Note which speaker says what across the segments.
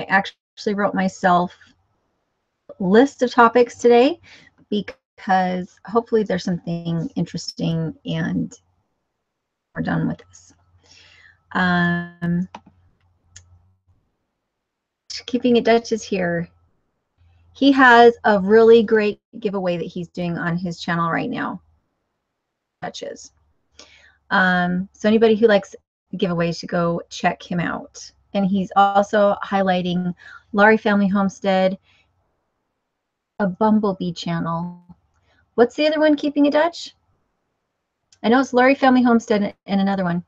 Speaker 1: I actually wrote myself a list of topics today because hopefully there's something interesting and we're done with this. Keeping It Dutch is here. He has a really great giveaway that he's doing on his channel right now. Dutches. So anybody who likes giveaways should go check him out. And he's also highlighting Laurie Family Homestead, a Bumblebee channel. What's the other one, Keeping It Dutch? I know it's Laurie Family Homestead and another one.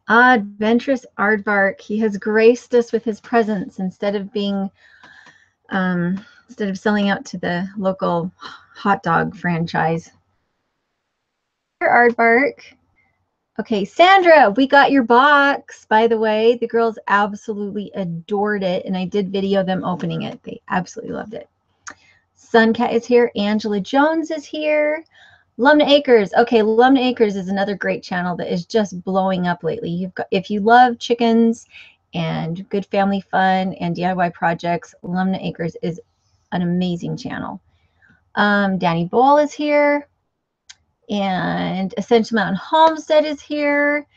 Speaker 1: Adventurous Aardvark. He has graced us with his presence instead of being, instead of selling out to the local hot dog franchise. Aardvark. Okay, Sandra, we got your box, by the way. The girls absolutely adored it, and I did video them opening it. They absolutely loved it. Suncat is here. Angela Jones is here. Lumna Acres. Okay, Lumna Acres is another great channel that is just blowing up lately. You've got, if you love chickens and good family fun and DIY projects, Lumna Acres is an amazing channel. Danny Ball is here. And Essential Mountain Homestead is here.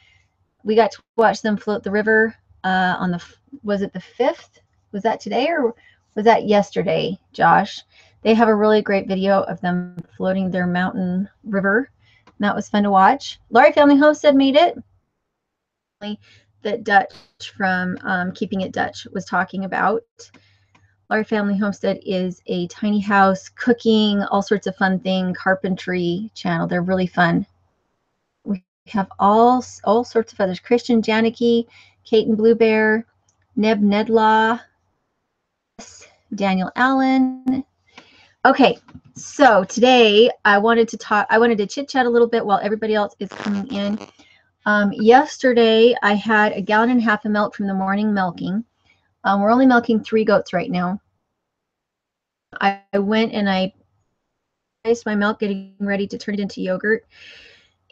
Speaker 1: We got to watch them float the river on the, was it the 5th? Was that today or was that yesterday, Josh? They have a really great video of them floating their mountain river. And that was fun to watch. Laurie Family Homestead made it. That Dutch from Keeping It Dutch was talking about. Laurie Family Homestead is a tiny house, cooking, all sorts of fun thing, carpentry channel. They're really fun. We have all sorts of others. Christian Janicki, Kate and Blue Bear, Neb Nedlaw, Daniel Allen. Okay, so today I wanted to chit chat a little bit while everybody else is coming in. Yesterday I had 1.5 gallons of milk from the morning milking. We're only milking 3 goats right now. I went and I placed my milk, getting ready to turn it into yogurt.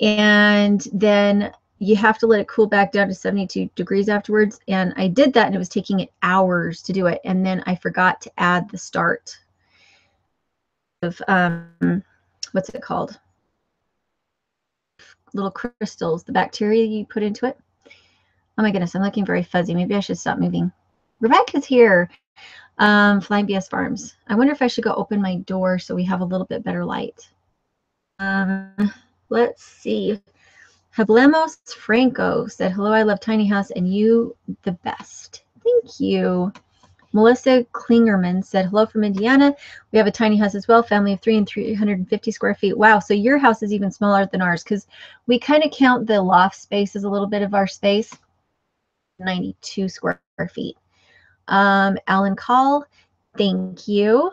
Speaker 1: And then you have to let it cool back down to 72 degrees afterwards. And I did that, and it was taking it hours to do it. And then I forgot to add the start of, what's it called? Little crystals, the bacteria you put into it. Oh my goodness, I'm looking very fuzzy. Maybe I should stop moving. Rebecca's here. Flying BS Farms. I wonder if I should go open my door so we have a little bit better light. Let's see. Hablemos Franco said, hello, I love Tiny House and you the best. Thank you. Melissa Klingerman said, hello from Indiana. We have a tiny house as well, family of 3 and 350 square feet. Wow, so your house is even smaller than ours because we kind of count the loft space as a little bit of our space. 92 square feet. Alan Call, thank you.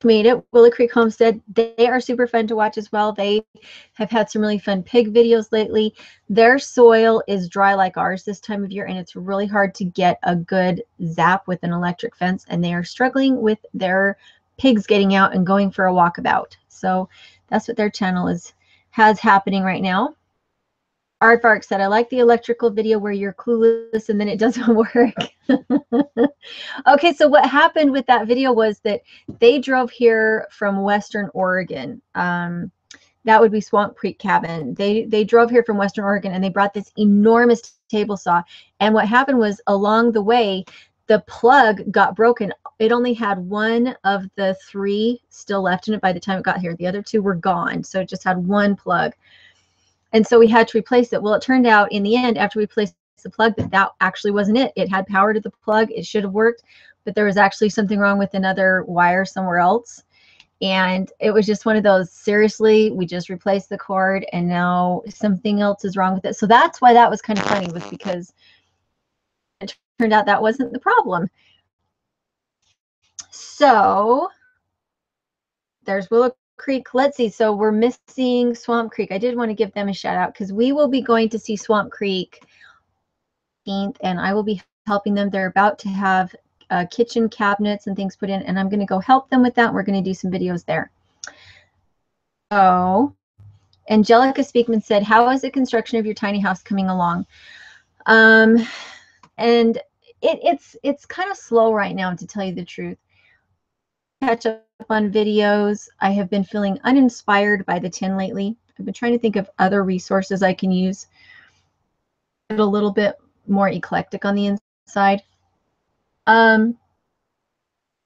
Speaker 1: Made it. Willow Creek Homestead, they are super fun to watch as well. They have had some really fun pig videos lately. Their soil is dry like ours this time of year, and it's really hard to get a good zap with an electric fence, and they are struggling with their pigs getting out and going for a walkabout. So that's what their channel has happening right now. Aardvark said, I like the electrical video where you're clueless and then it doesn't work. Okay, so what happened with that video was that they drove here from Western Oregon. That would be Swamp Creek Cabin. They drove here from Western Oregon and they brought this enormous table saw. And what happened was along the way, the plug got broken. It only had 1 of the 3 still left in it by the time it got here. The other 2 were gone. So it just had 1 plug. And so we had to replace it. Well, it turned out in the end, after we replaced the plug, that actually wasn't it. It had power to the plug. It should have worked, but there was actually something wrong with another wire somewhere else. And it was just one of those, seriously, we just replaced the cord and now something else is wrong with it. So that's why that was kind of funny, was because it turned out that wasn't the problem. So there's Willow Creek. Let's see. So we're missing Swamp Creek. I did want to give them a shout out because we will be going to see Swamp Creek, and I will be helping them. They're about to have kitchen cabinets and things put in, and I'm going to go help them with that. We're going to do some videos there. So Angelica Speakman said, how is the construction of your tiny house coming along? And it's kind of slow right now, to tell you the truth. Catch up on videos. I have been feeling uninspired by the tin lately. I've been trying to think of other resources I can use. A little bit more eclectic on the inside.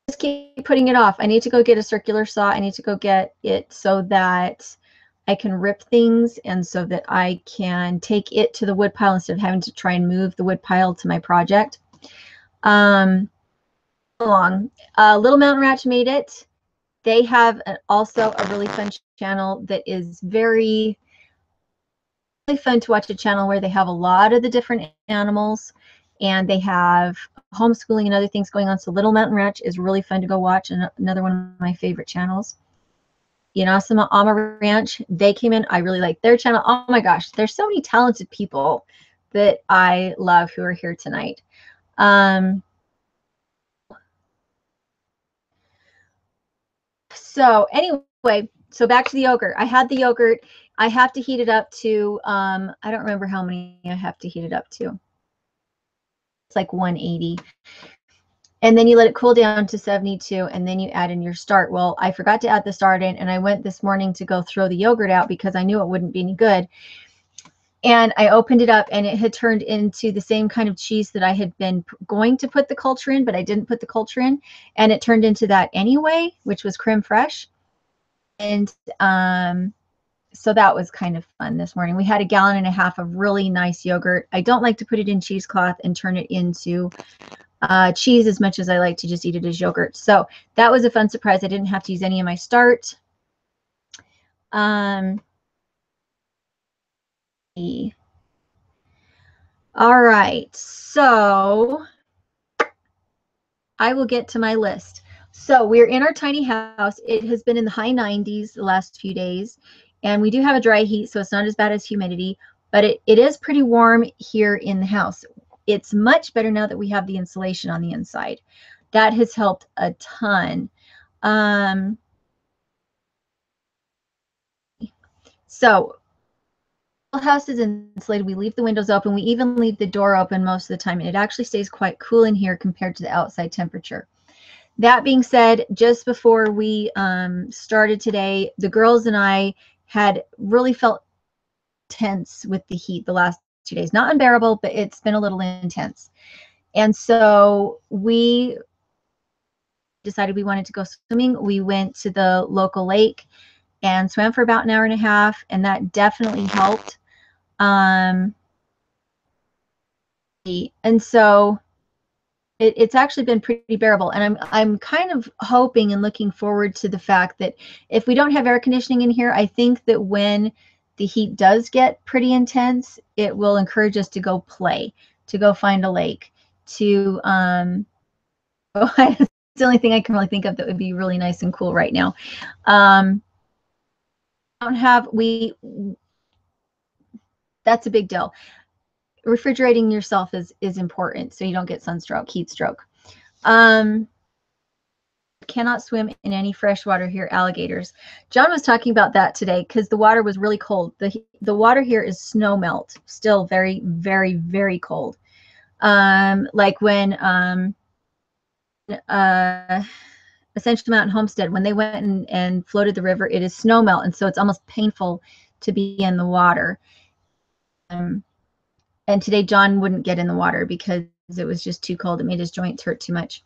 Speaker 1: Just keep putting it off. I need to go get a circular saw. I need to go get it so that I can rip things and so that I can take it to the wood pile instead of having to try and move the wood pile to my project. Little Mountain Ranch made it. They have also a really fun channel that is very fun to watch, a channel where they have a lot of the different animals and they have homeschooling and other things going on. So Little Mountain Ranch is really fun to go watch, and another one of my favorite channels. Yanasima Ama Ranch, they came in. I really like their channel. Oh my gosh, there's so many talented people that I love who are here tonight. So anyway, so back to the yogurt. I had the yogurt. I have to heat it up to, I don't remember how many I have to heat it up to. It's like 180. And then you let it cool down to 72, and then you add in your start. Well, I forgot to add the start in, and I went this morning to go throw the yogurt out because I knew it wouldn't be any good. And I opened it up, and it had turned into the same kind of cheese that I had been going to put the culture in, but I didn't put the culture in. And it turned into that anyway, which was creme fraiche. And so that was kind of fun this morning. We had 1.5 gallons of really nice yogurt. I don't like to put it in cheesecloth and turn it into cheese as much as I like to just eat it as yogurt. So that was a fun surprise. I didn't have to use any of my start. All right, so I will get to my list. So we're in our tiny house. It has been in the high 90s the last few days, and we do have a dry heat, so it's not as bad as humidity, but it is pretty warm here in the house. It's much better now that we have the insulation on the inside. That has helped a ton. So the house is insulated. We leave the windows open. We even leave the door open most of the time, and it actually stays quite cool in here compared to the outside temperature. That being said, just before we started today, the girls and I had really felt tense with the heat the last 2 days. Not unbearable, but it's been a little intense. And so we decided we wanted to go swimming. We went to the local lake and swam for about 1.5 hours, and that definitely helped. And so it's actually been pretty bearable, and I'm kind of hoping and looking forward to the fact that if we don't have air conditioning in here, I think that when the heat does get pretty intense, it will encourage us to go play, to go find a lake, to it's the only thing I can really think of that would be really nice and cool right now. That's a big deal. Refrigerating yourself is important so you don't get sunstroke, heat stroke. Cannot swim in any fresh water here, alligators. John was talking about that today because the water was really cold. The water here is snow melt, still very, very, very cold. Like when Ascension Mountain Homestead, when they went and floated the river, it is snow melt, and so it's almost painful to be in the water. And today John wouldn't get in the water because it was just too cold. It made his joints hurt too much.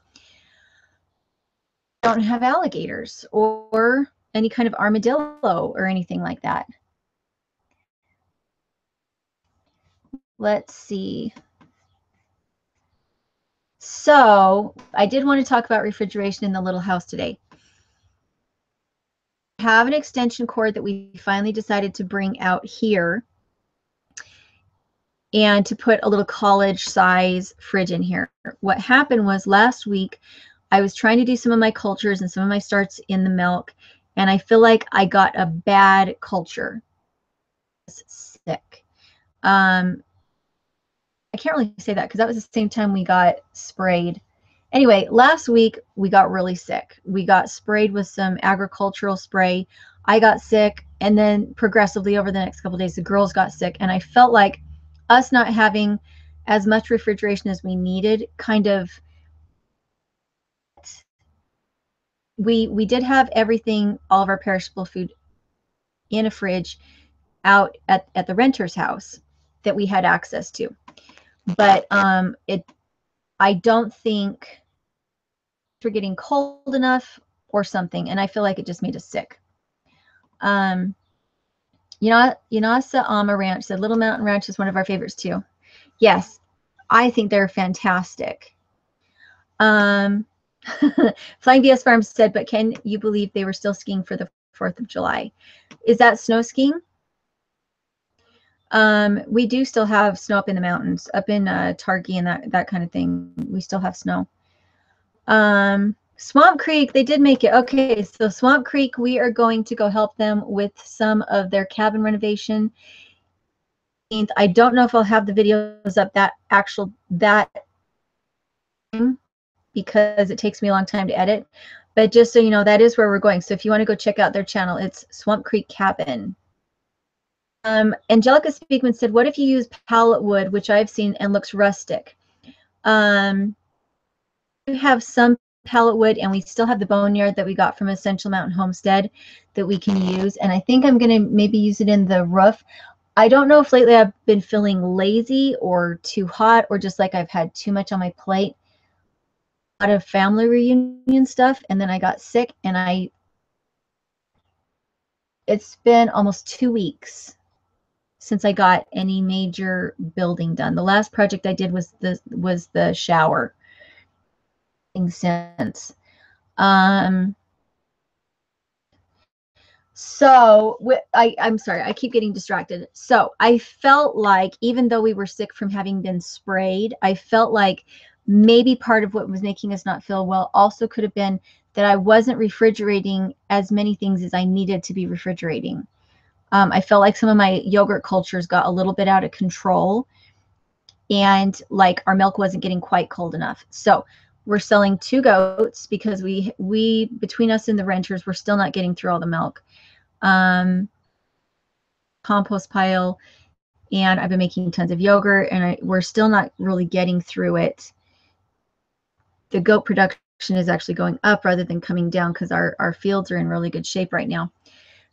Speaker 1: Don't have alligators or any kind of armadillo or anything like that. Let's see. So I did want to talk about refrigeration in the little house today. I have an extension cord that we finally decided to bring out here and to put a little college size fridge in here. What happened was last week I was trying to do some of my cultures and some of my starts in the milk, and I feel like I got a bad culture. I was sick. I can't really say that because that was the same time we got sprayed. Anyway, last week we got really sick. We got sprayed with some agricultural spray. I got sick, and then progressively over the next couple of days, the girls got sick, and I felt like us not having as much refrigeration as we needed. Kind of, we did have everything, all of our perishable food in a fridge out at the renter's house that we had access to. But I don't think we're getting cold enough or something, and I feel like it just made us sick. Yanasa Ama Ranch said Little Mountain Ranch is one of our favorites too. Yes, I think they're fantastic. Flying BS Farms said, but can you believe they were still skiing for the 4th of July? Is that snow skiing? We do still have snow up in the mountains, up in Targhee and that kind of thing. We still have snow. Swamp Creek, they did make it. Okay, so Swamp Creek, we are going to go help them with some of their cabin renovation. I don't know if I'll have the videos up that because it takes me a long time to edit. But just so you know, that is where we're going. So if you want to go check out their channel, it's Swamp Creek Cabin. Angelica Speakman said, what if you use pallet wood, which I've seen and looks rustic? We have some pallet wood, and we still have the boneyard that we got from Essential Mountain Homestead that we can use. And I think I'm going to maybe use it in the roof. I don't know if lately I've been feeling lazy or too hot or just like I've had too much on my plate. A lot of family reunion stuff, and then I got sick, and it's been almost 2 weeks since I got any major building done. The last project I did was the shower. Since I'm sorry, I keep getting distracted. So I felt like, even though we were sick from having been sprayed, I felt like maybe part of what was making us not feel well also could have been that I wasn't refrigerating as many things as I needed to be refrigerating. I felt like some of my yogurt cultures got a little bit out of control, and like our milk wasn't getting quite cold enough. So we're selling 2 goats because we between us and the renters, we're still not getting through all the milk. Compost pile, and I've been making tons of yogurt, and we're still not really getting through it. The goat production is actually going up rather than coming down because our fields are in really good shape right now.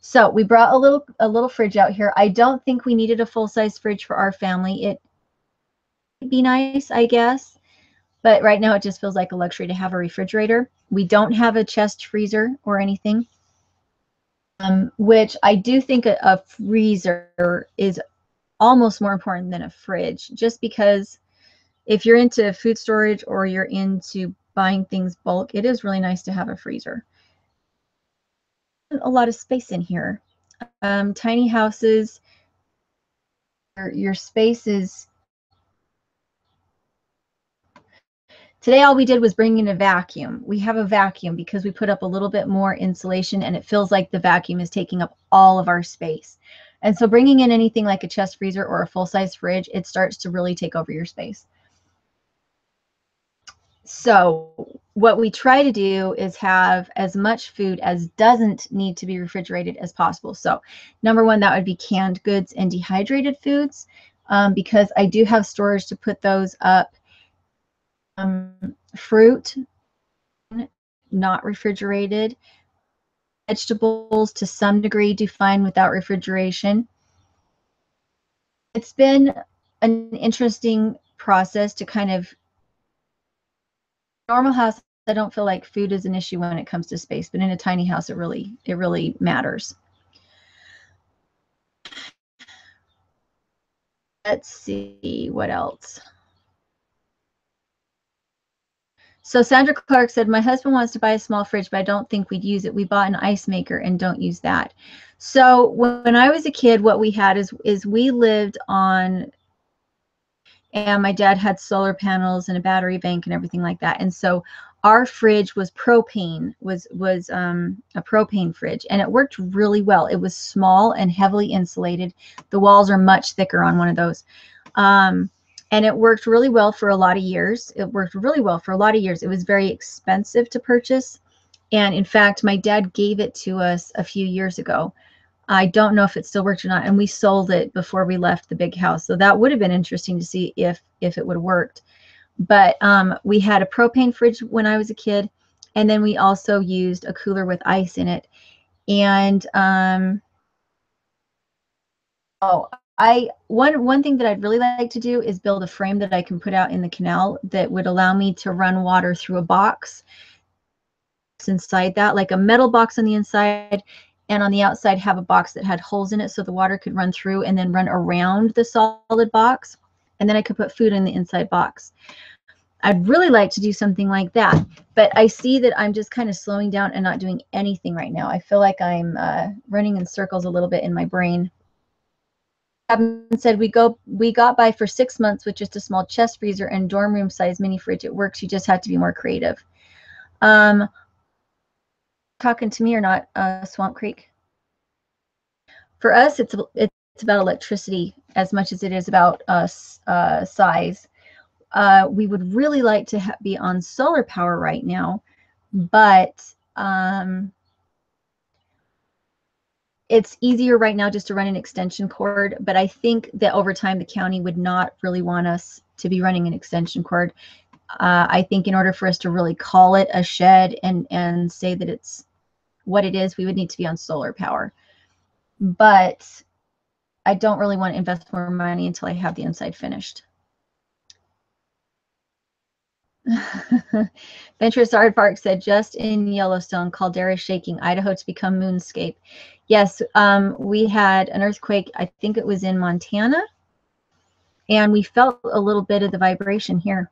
Speaker 1: So we brought a little fridge out here. I don't think we needed a full-size fridge for our family. It would be nice, I guess, but right now it just feels like a luxury to have a refrigerator. We don't have a chest freezer or anything, which I do think a freezer is almost more important than a fridge, just because if you're into food storage or you're into buying things bulk, it is really nice to have a freezer. A lot of space in here. Tiny houses, your space is... Today all we did was bring in a vacuum. We have a vacuum because we put up a little bit more insulation, and it feels like the vacuum is taking up all of our space. And so bringing in anything like a chest freezer or a full-size fridge, it starts to really take over your space. So what we try to do is have as much food as doesn't need to be refrigerated as possible. So number one, that would be canned goods and dehydrated foods, because I do have storage to put those up. Fruit, not refrigerated. Vegetables, to some degree, do fine without refrigeration. It's been an interesting process to kind of... Normal house, I don't feel like food is an issue when it comes to space, but in a tiny house, it really matters. Let's see what else. So Sandra Clark said, my husband wants to buy a small fridge, but I don't think we'd use it. We bought an ice maker and don't use that. So when I was a kid, what we had is we lived on, and my dad had solar panels and a battery bank and everything like that. And so our fridge was propane, was a propane fridge, and it worked really well. It was small and heavily insulated. The walls are much thicker on one of those. And it worked really well for a lot of years. It was very expensive to purchase. And in fact, my dad gave it to us a few years ago. I don't know if it still worked or not, and we sold it before we left the big house. So that would have been interesting to see if it would have worked. But we had a propane fridge when I was a kid, and then we also used a cooler with ice in it. And one thing that I'd really like to do is build a frame that I can put out in the canal that would allow me to run water through a box inside that, like a metal box on the inside, and on the outside have a box that had holes in it so the water could run through and then run around the solid box, and then I could put food in the inside box. I'd really like to do something like that, but I see that I'm just kind of slowing down and not doing anything right now. I feel like I'm running in circles a little bit in my brain. Said we got by for 6 months with just a small chest freezer and dorm room size mini fridge. It works. You just have to be more creative. Talking to me or not, Swamp Creek? For us, it's about electricity as much as it is about size. We would really like to be on solar power right now, but it's easier right now just to run an extension cord. But I think that over time the county would not really want us to be running an extension cord. I think in order for us to really call it a shed and say that it's what it is, we would need to be on solar power. But I don't really want to invest more money until I have the inside finished. Venturous Art Park said, just in Yellowstone, caldera shaking, Idaho to become moonscape. Yes, we had an earthquake, I think it was in Montana, and we felt a little bit of the vibration here.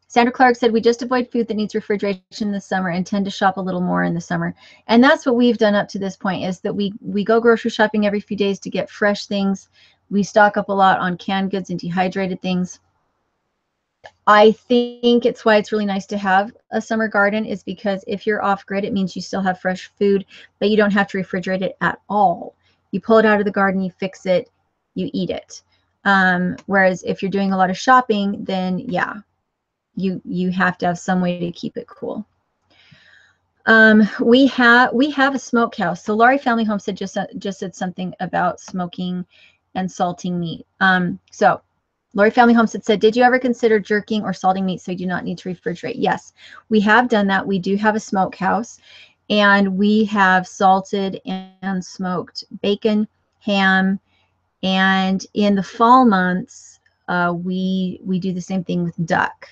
Speaker 1: Sandra Clark said, we just avoid food that needs refrigeration this summer and tend to shop a little more in the summer. And that's what we've done up to this point, is that we go grocery shopping every few days to get fresh things. We stock up a lot on canned goods and dehydrated things. I think it's why it's really nice to have a summer garden, is because if you're off grid, it means you still have fresh food, but you don't have to refrigerate it at all. You pull it out of the garden, you fix it, you eat it. Whereas if you're doing a lot of shopping, then yeah, you have to have some way to keep it cool. We have a smokehouse. So Laurie Family Homestead just said something about smoking and salting meat. So Laurie Family Homestead said, did you ever consider jerking or salting meat so you do not need to refrigerate? Yes, we have done that. We do have a smokehouse, and we have salted and smoked bacon, ham, and in the fall months, we do the same thing with duck.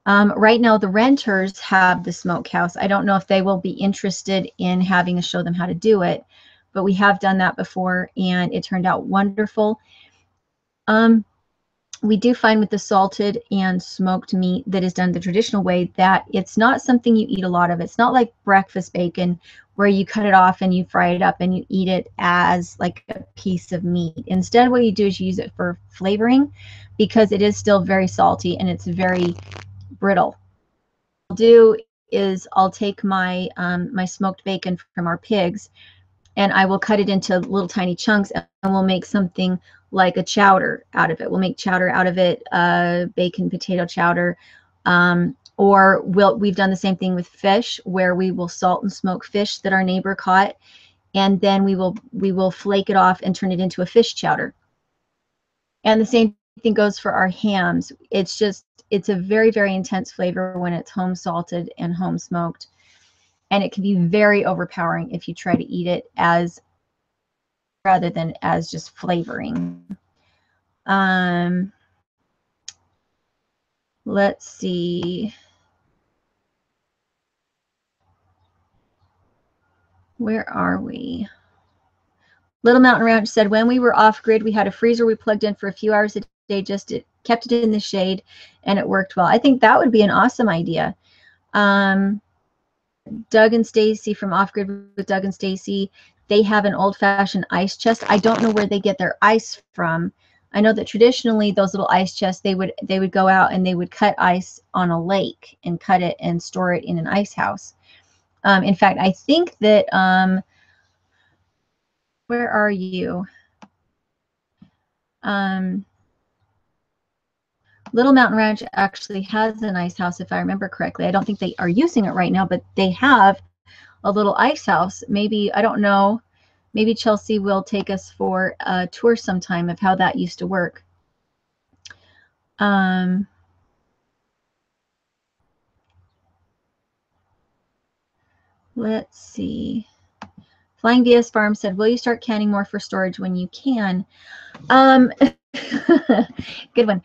Speaker 1: Right now, the renters have the smokehouse. I don't know if they will be interested in having us show them how to do it, but we have done that before, and it turned out wonderful. We do find with the salted and smoked meat that is done the traditional way that it's not something you eat a lot of. It's not like breakfast bacon where you cut it off and you fry it up and you eat it as like a piece of meat. Instead, what you do is you use it for flavoring, because it is still very salty and it's very brittle. What I'll do is I'll take my my smoked bacon from our pigs, and I will cut it into little tiny chunks, and we'll make something like a chowder out of it. We'll make chowder out of it, bacon potato chowder, or we've done the same thing with fish, where we will salt and smoke fish that our neighbor caught, and then we will flake it off and turn it into a fish chowder. And the same thing goes for our hams. It's a very, very intense flavor when it's home salted and home smoked, and it can be very overpowering if you try to eat it as rather than as just flavoring. Let's see. Where are we? Little Mountain Ranch said, when we were off grid, we had a freezer we plugged in for a few hours a day, kept it in the shade, and it worked well. I think that would be an awesome idea. Doug and Stacy from Off Grid with Doug and Stacy, they have an old-fashioned ice chest. I don't know where they get their ice from. I know that traditionally those little ice chests, they would go out and they would cut ice on a lake and cut it and store it in an ice house. In fact, I think that where are you? Little Mountain Ranch actually has an ice house, if I remember correctly. I don't think they are using it right now, but they have a little ice house. Maybe, I don't know, maybe Chelsea will take us for a tour sometime of how that used to work. Let's see. Flying VS Farm said, will you start canning more for storage when you can? Good one.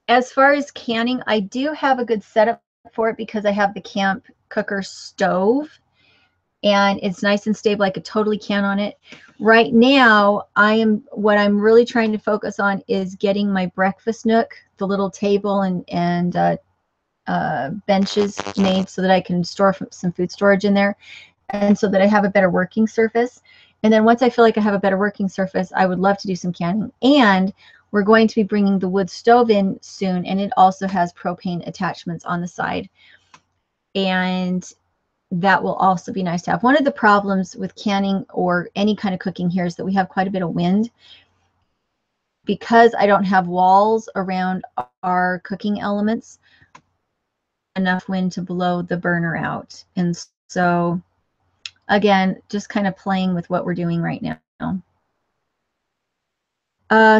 Speaker 1: As far as canning, I do have a good setup for it because I have the camp cooker stove and it's nice and stable. I could totally can on it. Right now, what I'm really trying to focus on is getting my breakfast nook, the little table and benches made so that I can store some food storage in there, and so that I have a better working surface. And then once I feel like I have a better working surface, I would love to do some canning. And we're going to be bringing the wood stove in soon, and it also has propane attachments on the side. And that will also be nice to have. One of the problems with canning or any kind of cooking here is that we have quite a bit of wind. Because I don't have walls around our cooking elements, enough wind to blow the burner out. And so again, just kind of playing with what we're doing right now.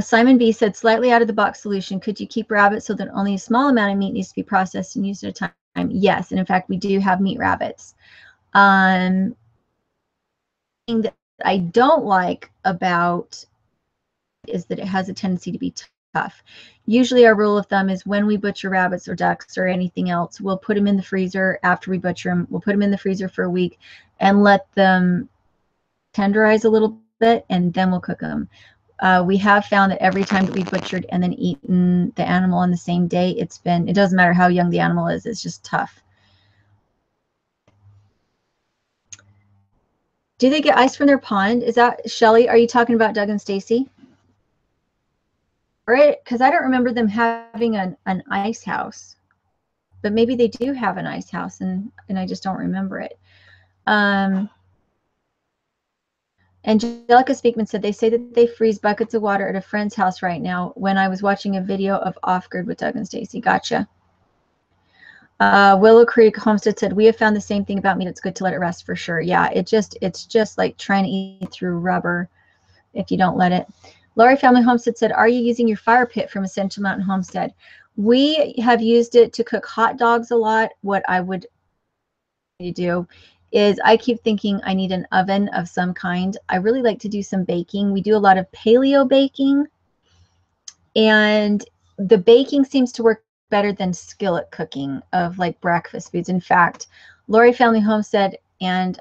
Speaker 1: Simon B said, slightly out of the box solution. Could you keep rabbits so that only a small amount of meat needs to be processed and used at a time? Yes, and in fact, we do have meat rabbits. Thing that I don't like about is that it has a tendency to be tough. Usually our rule of thumb is when we butcher rabbits or ducks or anything else, we'll put them in the freezer after we butcher them. We'll put them in the freezer for a week and let them tenderize a little bit, and then we'll cook them. We have found that every time that we've butchered and then eaten the animal on the same day, it doesn't matter how young the animal is, it's just tough. Do they get ice from their pond? Is that, Shelly, are you talking about Doug and Stacy? Right, because I don't remember them having an ice house, but maybe they do have an ice house and I just don't remember it. Angelica Speakman said, they say that they freeze buckets of water at a friend's house right now when I was watching a video of Off-Grid with Doug and Stacy. Gotcha. Willow Creek Homestead said, we have found the same thing about meat. It's good to let it rest for sure. Yeah, it's just like trying to eat through rubber if you don't let it. Lori Family Homestead said, are you using your fire pit from Essential Mountain Homestead? We have used it to cook hot dogs a lot. What I would do is I keep thinking I need an oven of some kind. I really like to do some baking. We do a lot of paleo baking, and the baking seems to work better than skillet cooking of like breakfast foods. In fact, Lori Family Homestead and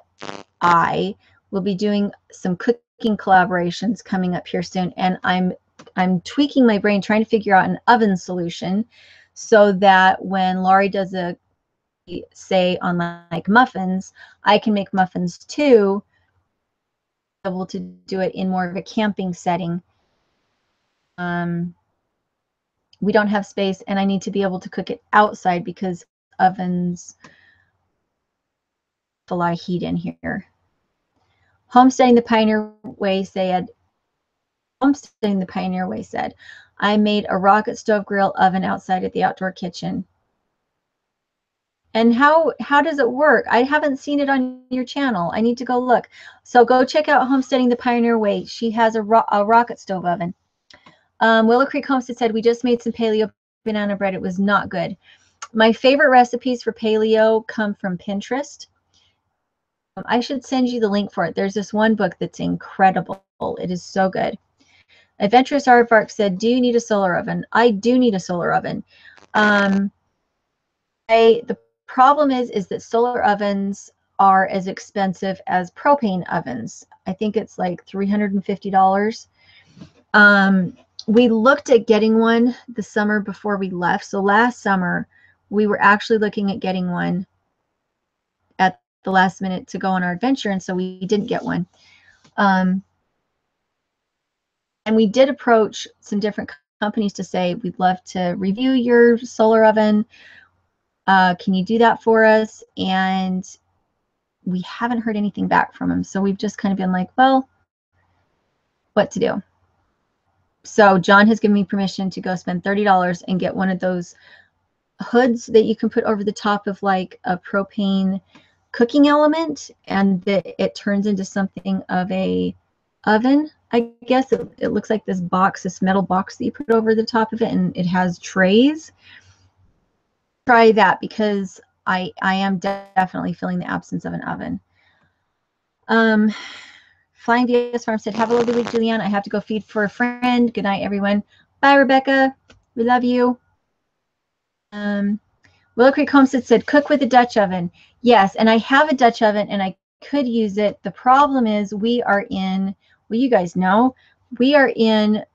Speaker 1: I will be doing some cooking collaborations coming up here soon, and I'm tweaking my brain trying to figure out an oven solution so that when Laurie does a say on like muffins, I can make muffins too, able to do it in more of a camping setting. We don't have space, and I need to be able to cook it outside because ovens a lot of heat in here. Homesteading the Pioneer Way said, I made a rocket stove grill oven outside at the outdoor kitchen. And how does it work? I haven't seen it on your channel. I need to go look. So go check out Homesteading the Pioneer Way. She has a rocket stove oven. Willow Creek Homestead said, we just made some paleo banana bread. It was not good. My favorite recipes for paleo come from Pinterest. I should send you the link for it. There's this one book that's incredible. It is so good. Adventurous Aardvark said, do you need a solar oven? I do need a solar oven. The problem is that solar ovens are as expensive as propane ovens. I think it's like $350. We looked at getting one the summer before we left. So last summer, we were actually looking at getting one at the last minute to go on our adventure, and so we didn't get one. And we did approach some different companies to say, we'd love to review your solar oven. Can you do that for us? And we haven't heard anything back from them. So we've just kind of been like, well, what to do? So John has given me permission to go spend $30 and get one of those hoods that you can put over the top of like a propane cooking element, and that it turns into something of a oven. I guess it looks like this box, this metal box that you put over the top of it, and it has trays. Try that, because I am definitely feeling the absence of an oven. Flying VS Farm said, have a lovely week, Julianne. I have to go feed for a friend. Good night, everyone. Bye, Rebecca. We love you. Willow Creek Homestead said, cook with a Dutch oven. Yes, and I have a Dutch oven, and I could use it. The problem is we are in, well, you guys know, we are in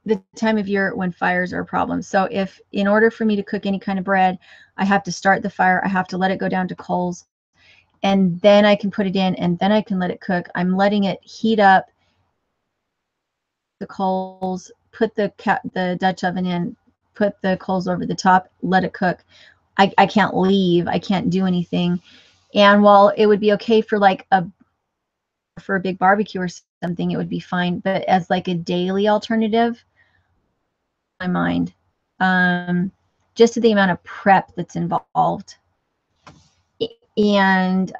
Speaker 1: the time of year when fires are a problem. So if, in order for me to cook any kind of bread, I have to start the fire, I have to let it go down to coals, and then I can put it in, and then I can let it cook. I'm letting it heat up the coals, put the Dutch oven in, put the coals over the top, let it cook. I can't leave. I can't do anything. And while it would be okay for like for a big barbecue or something, it would be fine. But as like a daily alternative, my mind, just to the amount of prep that's involved. And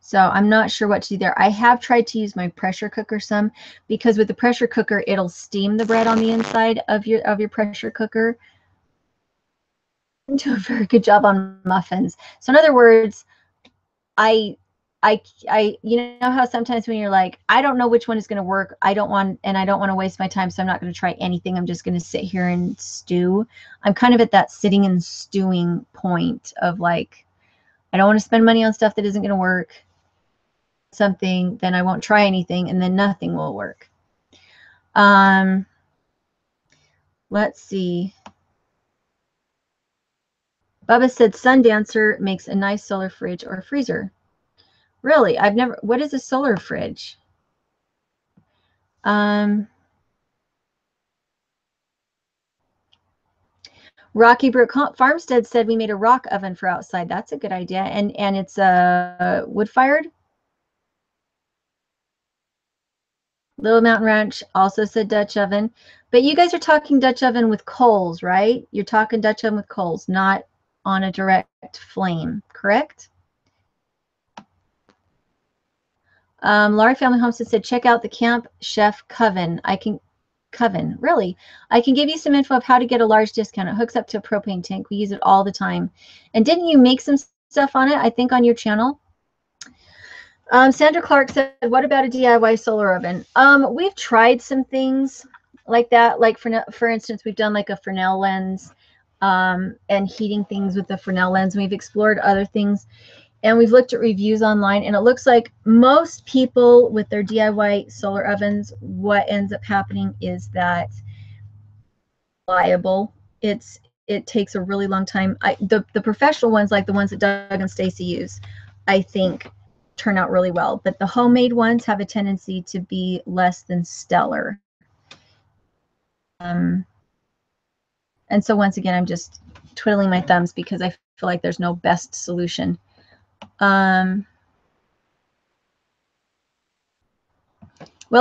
Speaker 1: so I'm not sure what to do there. I have tried to use my pressure cooker some, because with the pressure cooker, it'll steam the bread on the inside of your pressure cooker. Do a very good job on muffins. So in other words, I you know how sometimes when you're like, I don't know which one is going to work, I don't want to waste my time, so I'm not going to try anything. I'm just going to sit here and stew. I'm kind of at that sitting and stewing point of like, I don't want to spend money on stuff that isn't going to work. Something, then I won't try anything, and then nothing will work. Let's see. Bubba said Sundancer makes a nice solar fridge or freezer. Really? I've never, what is a solar fridge? Rocky Brook Farmstead said we made a rock oven for outside. That's a good idea. And it's wood fired. Little Mountain Ranch also said Dutch oven. But you guys are talking Dutch oven with coals, right? You're talking Dutch oven with coals, not on a direct flame, correct? Laurie Family Homestead said, check out the Camp Chef Coven. Coven, really? I can give you some info of how to get a large discount. It hooks up to a propane tank. We use it all the time. And didn't you make some stuff on it, I think, on your channel? Sandra Clark said, what about a DIY solar oven? We've tried some things like that. Like, for instance, we've done like a Fresnel lens and heating things with the Fresnel lens. We've explored other things. And we've looked at reviews online, and it looks like most people with their DIY solar ovens, what ends up happening is that reliable. It takes a really long time. The professional ones, like the ones that Doug and Stacy use, I think turn out really well. But the homemade ones have a tendency to be less than stellar. And so once again, I'm just twiddling my thumbs because I feel like there's no best solution. Willow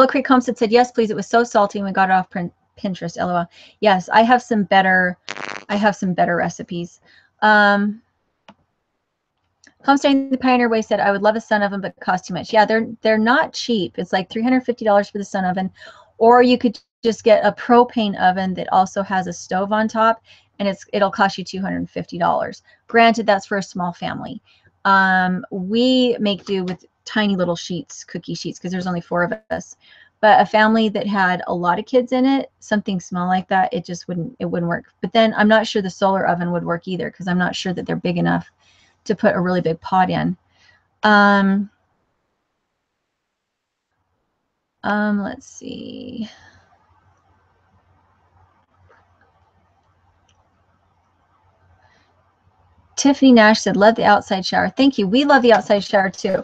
Speaker 1: Creek Homestead said, yes, please. It was so salty when we got it off Pinterest. LOL. Yes, I have some better recipes. Homesteading the Pioneer Way said, I would love a sun oven, but it costs too much. Yeah, they're not cheap. It's like $350 for the sun oven, or you could just get a propane oven that also has a stove on top, and it'll cost you $250. Granted, that's for a small family. We make do with tiny little sheets, cookie sheets, because there's only 4 of us. But a family that had a lot of kids in it, something small like that, it wouldn't work. But then I'm not sure the solar oven would work either, because I'm not sure that they're big enough to put a really big pot in. Let's see. Tiffany Nash said, love the outside shower. Thank you. We love the outside shower too.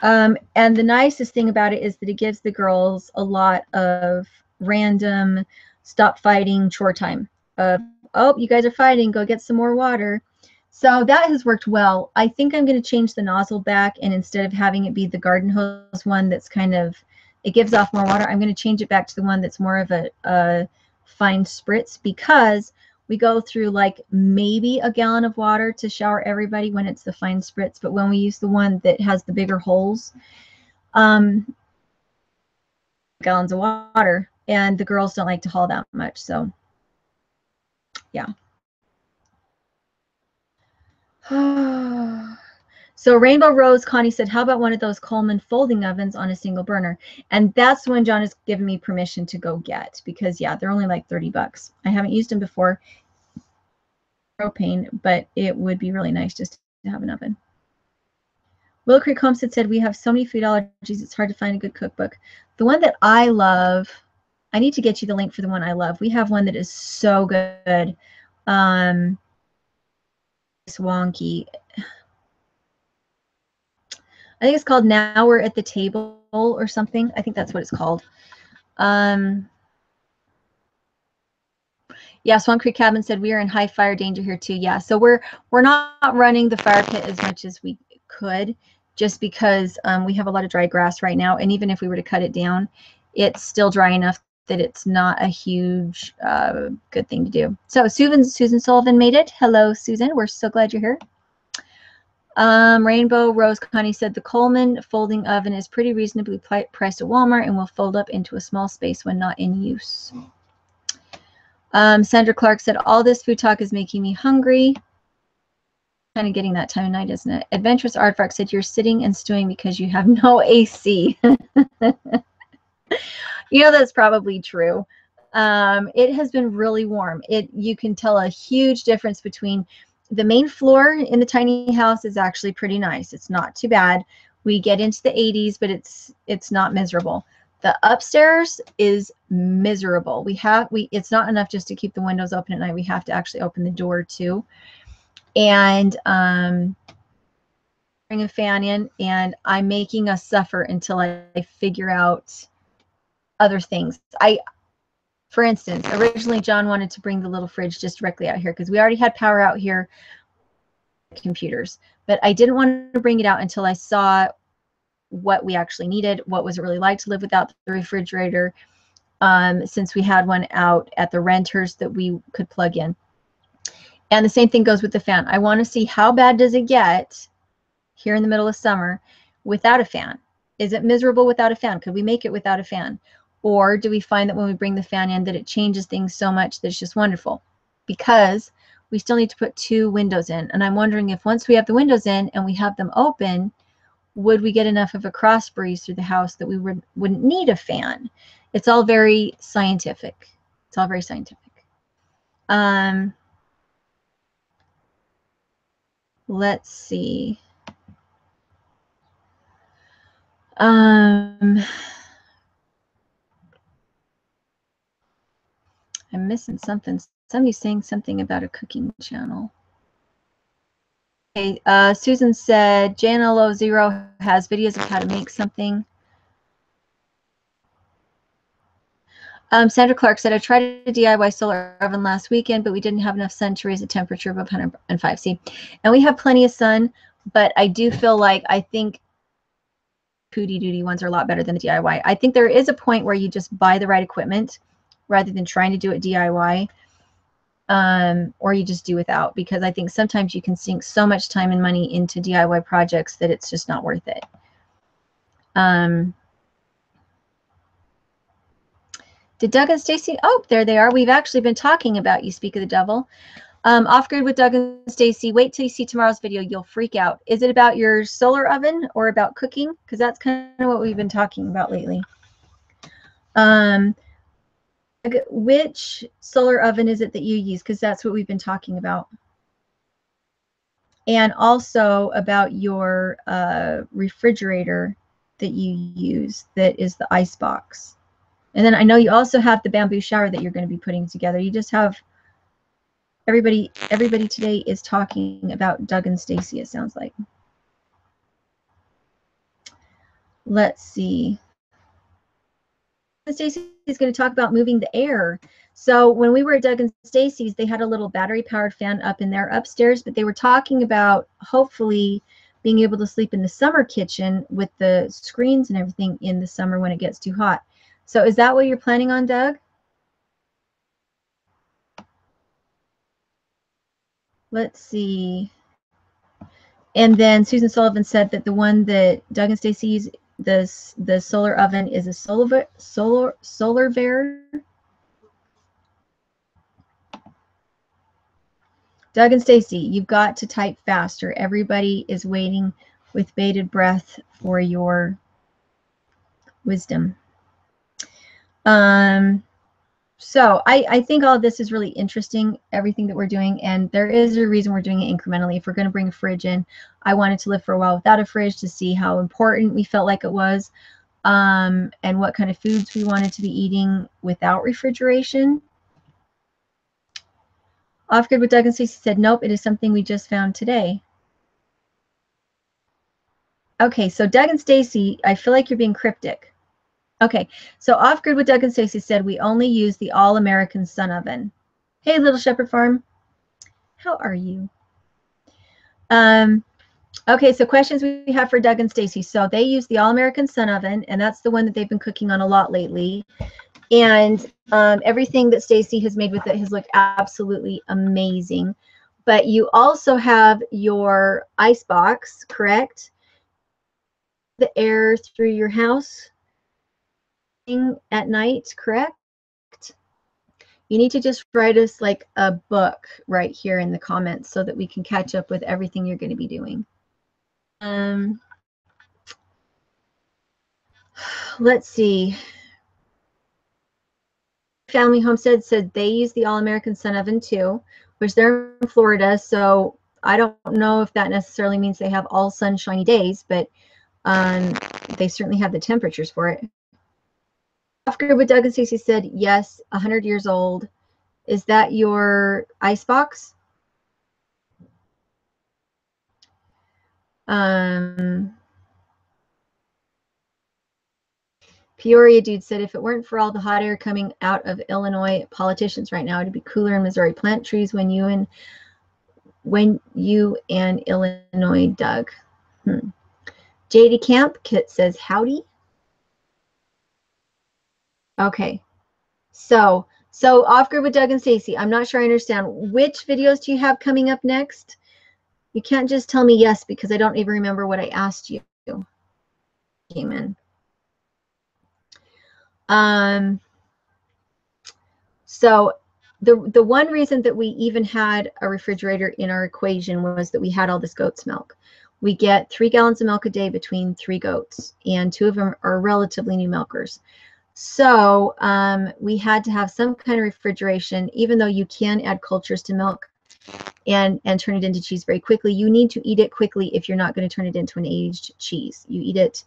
Speaker 1: And the nicest thing about it is that it gives the girls a lot of random stop fighting chore time. Oh, you guys are fighting. Go get some more water. So that has worked well. I think I'm going to change the nozzle back, and instead of having it be the garden hose one that's kind of, it gives off more water, I'm going to change it back to the one that's more of a fine spritz, because we go through like maybe a gallon of water to shower everybody when it's the fine spritz. But when we use the one that has the bigger holes, gallons of water, and the girls don't like to haul that much. So yeah. So Rainbow Rose, Connie said, how about one of those Coleman folding ovens on a single burner? And that's when John has given me permission to go get, because yeah, they're only like 30 bucks. I haven't used them before, propane, but it would be really nice just to have an oven. Willow Creek Homestead said, we have so many food allergies, it's hard to find a good cookbook. The one that I love, I need to get you the link for the one I love. We have one that is so good. It's wonky. I think it's called Now We're at the Table or something. I think that's what it's called. Yeah, Swan Creek Cabin said, we are in high fire danger here too. Yeah, so we're not running the fire pit as much as we could, just because we have a lot of dry grass right now. And even if we were to cut it down, it's still dry enough that it's not a huge good thing to do. So Susan Sullivan made it. Hello, Susan. We're so glad you're here. Rainbow Rose Connie said, the Coleman folding oven is pretty reasonably priced at Walmart and will fold up into a small space when not in use. Sandra Clark said, all this food talk is making me hungry. Kind of getting that time of night, isn't it? Adventurous Aardvark said, you're sitting and stewing because you have no AC. You know, that's probably true. It has been really warm. You can tell a huge difference between the main floor in the tiny house is actually pretty nice. It's not too bad. We get into the 80s, but it's not miserable. The upstairs is miserable. It's not enough just to keep the windows open at night. We have to actually open the door too. And bring a fan in, and I'm making us suffer until I figure out other things. For instance, originally John wanted to bring the little fridge just directly out here because we already had power out here, computers, but I didn't want to bring it out until I saw what we actually needed. What was it really like to live without the refrigerator, since we had one out at the renters that we could plug in. And the same thing goes with the fan. I want to see how bad does it get here in the middle of summer without a fan. Is it miserable without a fan? Could we make it without a fan? Or do we find that when we bring the fan in that it changes things so much that it's just wonderful? Because we still need to put 2 windows in. And I'm wondering if once we have the windows in and we have them open, would we get enough of a cross breeze through the house that we wouldn't need a fan? It's all very scientific. It's all very scientific. Let's see. I'm missing something. Somebody's saying something about a cooking channel. Okay, Susan said JNLO0 has videos of how to make something. Sandra Clark said, I tried a DIY solar oven last weekend, but we didn't have enough sun to raise the temperature above 105 C. And we have plenty of sun, but I do feel like I think Pooty Duty ones are a lot better than the DIY. I think there is a point where you just buy the right equipment rather than trying to do it DIY, or you just do without, because I think sometimes you can sink so much time and money into DIY projects that it's just not worth it. Did Doug and Stacy? Oh, there they are. We've actually been talking about You Speak of the Devil. Off Grid with Doug and Stacy. Wait till you see tomorrow's video. You'll freak out. Is it about your solar oven or about cooking? Because that's kind of what we've been talking about lately. Which solar oven is it that you use? Because that's what we've been talking about. And also about your refrigerator that you use that is the ice box. And then I know you also have the bamboo shower that you're going to be putting together. You just have everybody today is talking about Doug and Stacy, it sounds like. Let's see. Stacy is going to talk about moving the air. So when we were at Doug and Stacy's, they had a little battery powered fan up in there upstairs, but they were talking about hopefully being able to sleep in the summer kitchen with the screens and everything in the summer when it gets too hot. So is that what you're planning on, Doug? Let's see. And then Susan Sullivan said that the one that Doug and Stacy use, the solar oven, is a Solarvare. Doug and Stacy, you've got to type faster. Everybody is waiting with bated breath for your wisdom. So I think all of this is really interesting, everything that we're doing, and there is a reason we're doing it incrementally. If we're going to bring a fridge in, I wanted to live for a while without a fridge to see how important we felt like it was, and what kind of foods we wanted to be eating without refrigeration. Off Grid with Doug and Stacey said, nope, it is something we just found today. Okay, so Doug and Stacey, I feel like you're being cryptic. Okay, so Off Grid with Doug and Stacey said we only use the All-American Sun Oven. Hey, Little Shepherd Farm. How are you? Okay, so questions we have for Doug and Stacey. So they use the All-American Sun Oven, and that's the one that they've been cooking on a lot lately. And everything that Stacey has made with it has looked absolutely amazing. But you also have your ice box, correct? The air through your house at night, correct? You need to just write us like a book right here in the comments so that we can catch up with everything you're going to be doing. Let's see. Family Homestead said they use the All-American Sun Oven too, which they're in Florida, so I don't know if that necessarily means they have all sunshiny days, but they certainly have the temperatures for it. Off Grid with Doug and Stacey said, yes, 100 years old. Is that your ice box? Peoria Dude said, if it weren't for all the hot air coming out of Illinois politicians right now, it'd be cooler in Missouri. Plant trees when you and Illinois, Doug. JD Camp Kit says, howdy. Okay. So Off Grid with Doug and Stacey, I'm not sure I understand. Which videos do you have coming up next? You can't just tell me yes because I don't even remember what I asked you. Came in. So the one reason that we even had a refrigerator in our equation was that we had all this goat's milk. We get 3 gallons of milk a day between 3 goats, and 2 of them are relatively new milkers. So we had to have some kind of refrigeration. Even though you can add cultures to milk and turn it into cheese very quickly, you need to eat it quickly if you're not going to turn it into an aged cheese. You eat it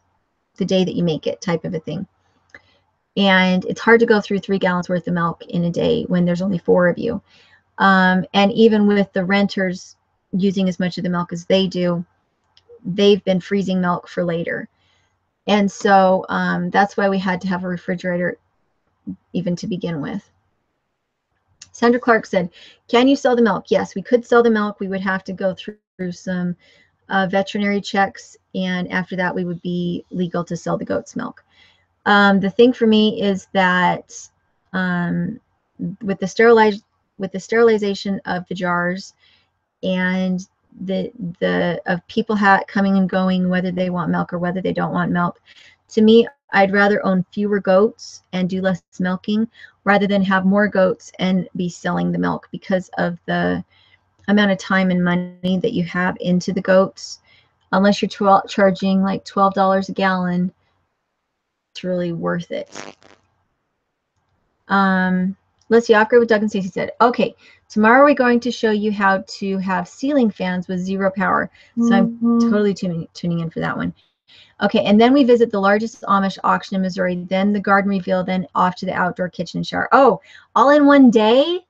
Speaker 1: the day that you make it, type of a thing. And it's hard to go through 3 gallons worth of milk in a day when there's only 4 of you. And even with the renters using as much of the milk as they do, they've been freezing milk for later. And so that's why we had to have a refrigerator even to begin with. Sandra Clark said, can you sell the milk? Yes, we could sell the milk. We would have to go through some veterinary checks, and after that we would be legal to sell the goat's milk. The thing for me is that with the sterilization of the jars and of people coming and going, whether they want milk or whether they don't want milk, to me, I'd rather own fewer goats and do less milking rather than have more goats and be selling the milk, because of the amount of time and money that you have into the goats. Unless you're charging like $12 a gallon, it's really worth it. Let's see, Off Grid with Doug and Stacey said, okay, tomorrow we're going to show you how to have ceiling fans with 0 power. So I'm totally tuning in for that one. Okay, and then we visit the largest Amish auction in Missouri, then the garden reveal, then off to the outdoor kitchen and shower. Oh, all in one day?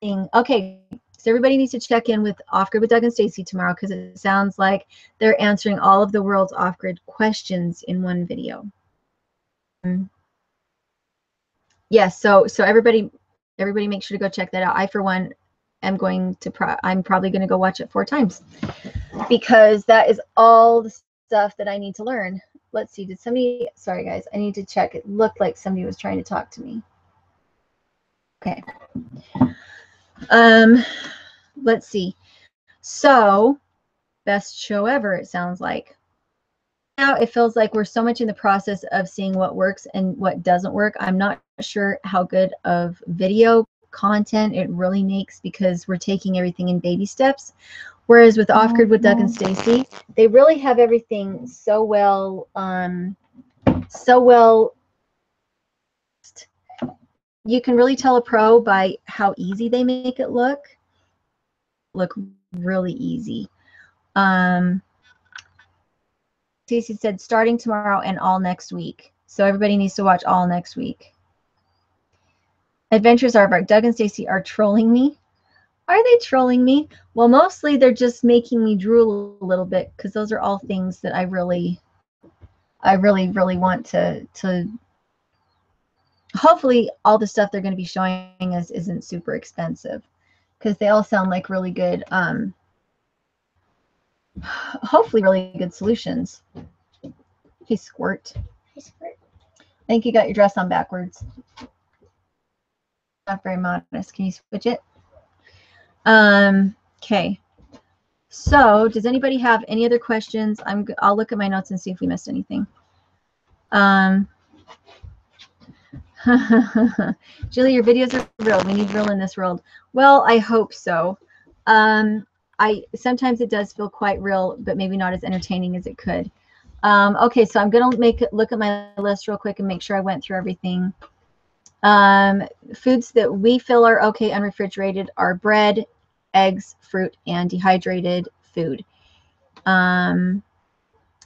Speaker 1: Okay, so everybody needs to check in with Off Grid with Doug and Stacey tomorrow, because it sounds like they're answering all of the world's off-grid questions in one video. Yes, so everybody make sure to go check that out. I, for one, am I'm probably going to go watch it 4 times, because that is all the stuff that I need to learn. Let's see, did somebody, sorry guys, I need to check. It looked like somebody was trying to talk to me. Okay. let's see. So, best show ever, it sounds like. Now it feels like we're so much in the process of seeing what works and what doesn't work. I'm not sure how good of video content it really makes because we're taking everything in baby steps. Whereas with Off Grid with Doug and Stacy, they really have everything so well, you can really tell a pro by how easy they make it look really easy. Stacey said starting tomorrow and all next week. So everybody needs to watch all next week. Adventures Aardvark. Doug and Stacey are trolling me. Are they trolling me? Well, mostly they're just making me drool a little bit because those are all things that I really want to hopefully all the stuff they're going to be showing us isn't super expensive because they all sound like really good, hopefully really good solutions. Hey, Squirt. Hey, Squirt. I think you got your dress on backwards. Not very modest. Can you switch it? Okay. So, does anybody have any other questions? I'll look at my notes and see if we missed anything. Julie, your videos are real. We need real in this world. Well, I hope so. Sometimes it does feel quite real, but maybe not as entertaining as it could. Okay, so I'm gonna look at my list real quick and make sure I went through everything. Foods that we feel are okay unrefrigerated are bread, eggs, fruit, and dehydrated food.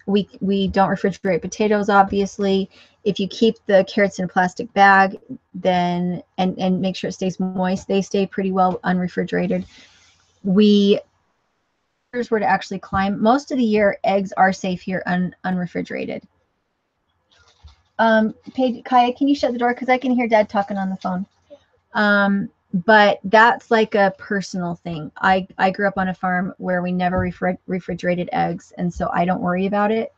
Speaker 1: We don't refrigerate potatoes, obviously. If you keep the carrots in a plastic bag, then and make sure it stays moist, they stay pretty well unrefrigerated. Were to actually climb most of the year, eggs are safe here unrefrigerated. Paige, Kaya, can you shut the door because I can hear Dad talking on the phone. But that's like a personal thing. I grew up on a farm where we never refrigerated eggs, and so I don't worry about it.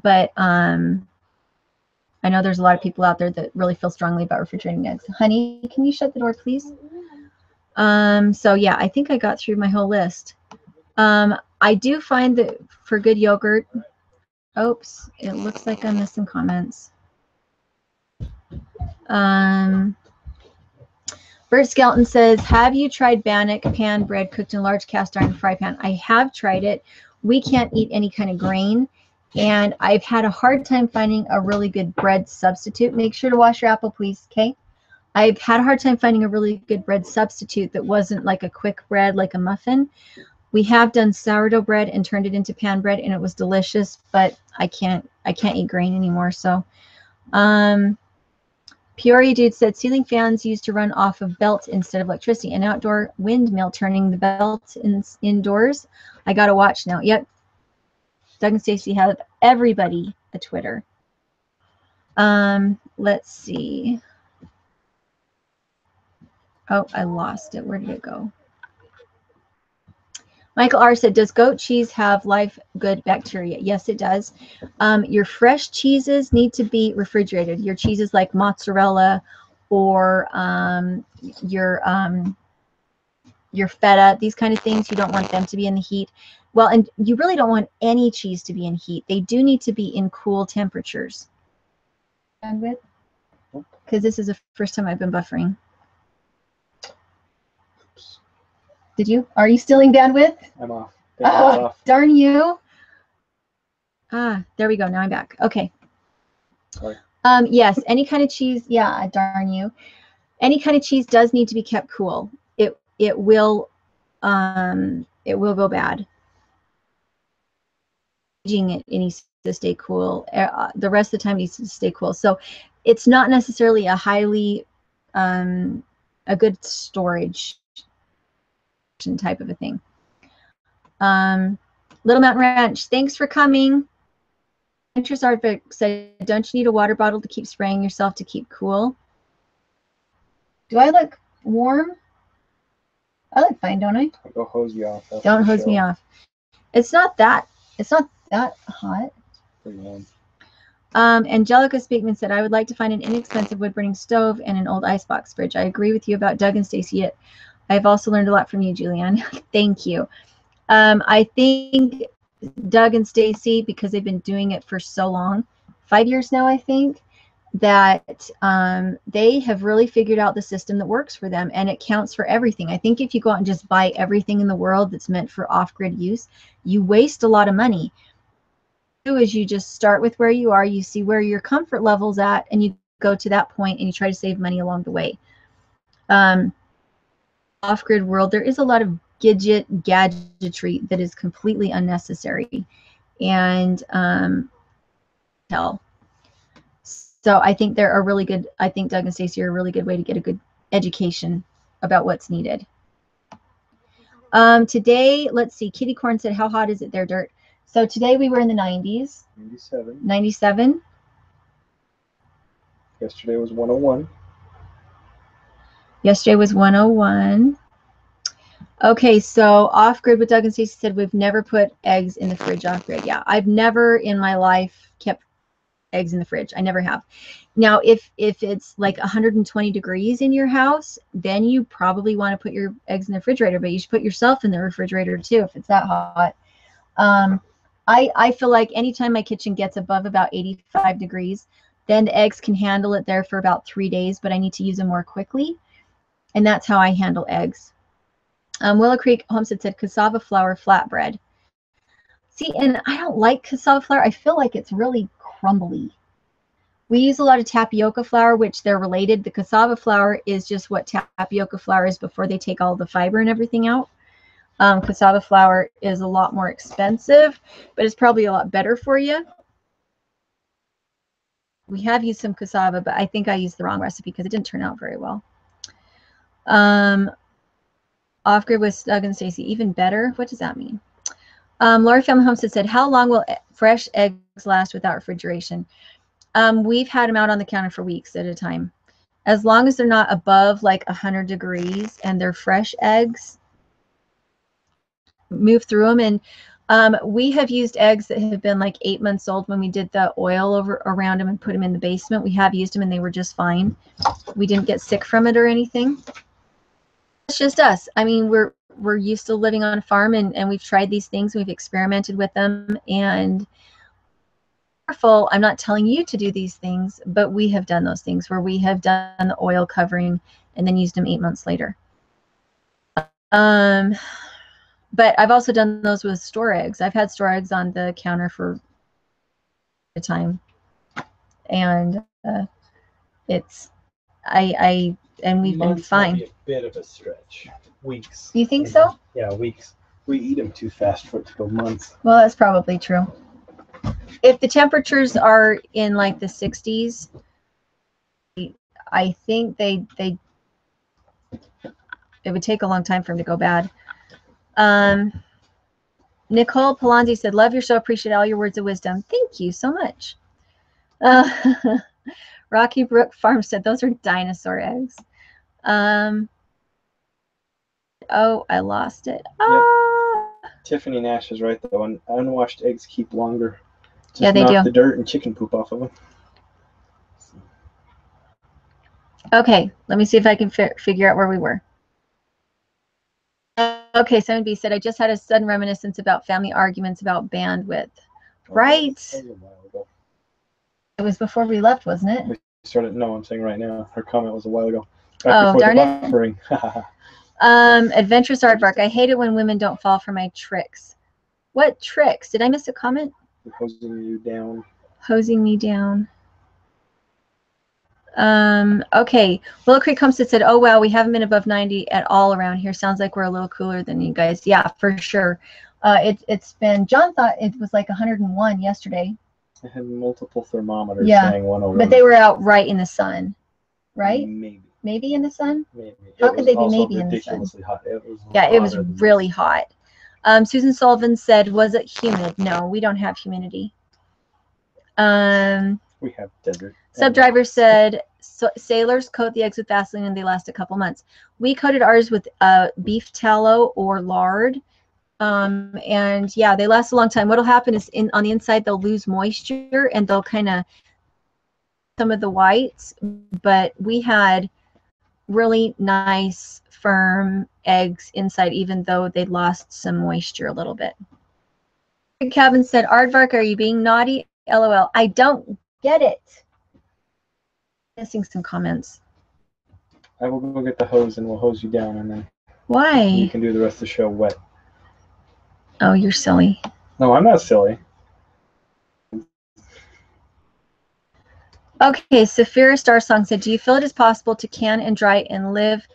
Speaker 1: But I know there's a lot of people out there that really feel strongly about refrigerating eggs. Honey, can you shut the door, please? So yeah, I think I got through my whole list. I do find that for good yogurt, oops, it looks like I missed some comments. Bert Skelton says, have you tried bannock pan bread cooked in a large cast iron fry pan? I have tried it. We can't eat any kind of grain, and I've had a hard time finding a really good bread substitute. Make sure to wash your apple, please, okay? I've had a hard time finding a really good bread substitute that wasn't like a quick bread, like a muffin. We have done sourdough bread and turned it into pan bread, and it was delicious, but I can't eat grain anymore. So, Peoria Dude said ceiling fans used to run off of belts instead of electricity. An outdoor windmill turning the belt indoors. I got to watch now. Yep. Doug and Stacy have everybody a Twitter. Let's see. Oh, I lost it. Where did it go? Michael R. said, does goat cheese have live good bacteria? Yes, it does. Your fresh cheeses need to be refrigerated. Your cheeses like mozzarella or your feta, these kind of things, you don't want them to be in the heat. Well, and you really don't want any cheese to be in heat. They do need to be in cool temperatures. Bandwidth? Because this is the first time I've been buffering. Did you? Are you still in bandwidth?
Speaker 2: I'm off.
Speaker 1: Oh, off. Darn you. Ah, there we go. Now I'm back. Okay.
Speaker 2: Sorry.
Speaker 1: Yes, any kind of cheese. Yeah, darn you. Any kind of cheese does need to be kept cool. It will go bad. Aging it needs to stay cool. The rest of the time it needs to stay cool. So it's not necessarily a highly a good storage type of a thing. Little Mountain Ranch, thanks for coming. Adventures Aardvark said, don't you need a water bottle to keep spraying yourself to keep cool? Do I look warm? I look fine, don't I?
Speaker 2: I'll go hose you off.
Speaker 1: Don't hose me off. It's not that hot.
Speaker 2: Pretty warm.
Speaker 1: Angelica Speakman said, I would like to find an inexpensive wood-burning stove and an old icebox fridge. I agree with you about Doug and Stacy. I've also learned a lot from you, Julianne. Thank you. I think Doug and Stacy, because they've been doing it for so long, 5 years now, I think, that they have really figured out the system that works for them, and it counts for everything. I think if you go out and just buy everything in the world that's meant for off-grid use, you waste a lot of money. What you do is you just start with where you are, you see where your comfort level's at, and you go to that point and you try to save money along the way. Off-grid world, there is a lot of gadgetry that is completely unnecessary, and so I think they're a really good, I think Doug and Stacy are a really good way to get a good education about what's needed. Today, let's see, Kitty Corn said, how hot is it there, Dirt? So today we were in the 90s.
Speaker 2: 97.
Speaker 1: 97.
Speaker 2: Yesterday was 101.
Speaker 1: Yesterday was 101. Okay, so off-grid, what Doug and Stacey said, we've never put eggs in the fridge off-grid. Yeah, I've never in my life kept eggs in the fridge. I never have. Now, if it's like 120 degrees in your house, then you probably want to put your eggs in the refrigerator, but you should put yourself in the refrigerator too if it's that hot. I feel like anytime my kitchen gets above about 85 degrees, then the eggs can handle it there for about 3 days, but I need to use them more quickly. And that's how I handle eggs. Willow Creek Homestead said cassava flour flatbread. See, and I don't like cassava flour. I feel like it's really crumbly. We use a lot of tapioca flour, which they're related. The cassava flour is just what tapioca flour is before they take all the fiber and everything out. Cassava flour is a lot more expensive, but it's probably a lot better for you. We have used some cassava, but I think I used the wrong recipe because it didn't turn out very well. Off-grid with Doug and Stacy, even better. What does that mean? Laura Family Homestead said, how long will fresh eggs last without refrigeration? We've had them out on the counter for weeks at a time. As long as they're not above like 100 degrees and they're fresh eggs, move through them. And we have used eggs that have been like 8 months old when we did the oil around them and put them in the basement. We have used them and they were just fine. We didn't get sick from it or anything. It's just us. I mean, we're used to living on a farm, and we've tried these things. We've experimented with them, and careful, I'm not telling you to do these things, but we have done those things where we have done the oil covering and then used them 8 months later. But I've also done those with store eggs. I've had store eggs on the counter for a time, and and we've been fine.
Speaker 2: Might be a bit of a stretch. Weeks.
Speaker 1: You think so?
Speaker 2: Yeah, weeks. We eat them too fast for it to go months.
Speaker 1: Well, that's probably true. If the temperatures are in like the 60s, I think it would take a long time for them to go bad. Nicole Palanzi said, love your show, appreciate all your words of wisdom. Thank you so much. Rocky Brook Farm said, those are dinosaur eggs. Oh, I lost it. Ah.
Speaker 2: Yep. Tiffany Nash is right, though. Unwashed eggs keep longer. Just
Speaker 1: yeah, they
Speaker 2: knock
Speaker 1: do.
Speaker 2: The dirt and chicken poop off of them.
Speaker 1: Okay, let me see if I can figure out where we were. Okay, 7B said, I just had a sudden reminiscence about family arguments about bandwidth. Right.
Speaker 2: That was a while ago.
Speaker 1: It was before we left, wasn't it?
Speaker 2: We started. No, I'm saying right now. Her comment was a while ago.
Speaker 1: Oh, darn it.
Speaker 2: Buffering.
Speaker 1: Adventurous Aardvark. I hate it when women don't fall for my tricks. What tricks? Did I miss a comment?
Speaker 2: Hosing you down.
Speaker 1: Hosing me down. Okay. Willow Creek Homestead said, oh, wow, we haven't been above 90 at all around here. Sounds like we're a little cooler than you guys. Yeah, for sure. It's been, John thought it was like 101 yesterday.
Speaker 2: I had multiple thermometers saying 101.
Speaker 1: But they were out right in the sun, right?
Speaker 2: Maybe.
Speaker 1: Maybe in the sun?
Speaker 2: Maybe.
Speaker 1: How could they be maybe in the sun?
Speaker 2: Hot.
Speaker 1: It was really hot. Susan Sullivan said, was it humid? No, we don't have humidity.
Speaker 2: We have desert.
Speaker 1: Subdriver said, sailors coat the eggs with Vaseline and they last a couple months. We coated ours with beef tallow or lard. And yeah, they last a long time. What'll happen is on the inside, they'll lose moisture and they'll kind of some of the whites, but we had really nice firm eggs inside, even though they lost some moisture a little bit. Kevin said, Aardvark, are you being naughty? LOL. I don't get it. Missing some comments.
Speaker 2: I will go get the hose and we'll hose you down, and then
Speaker 1: Why?
Speaker 2: you can do the rest of the show wet.
Speaker 1: Oh, you're silly.
Speaker 2: No, I'm not silly.
Speaker 1: Okay, Saphira Star Song said, do you feel it is possible to can and dry and live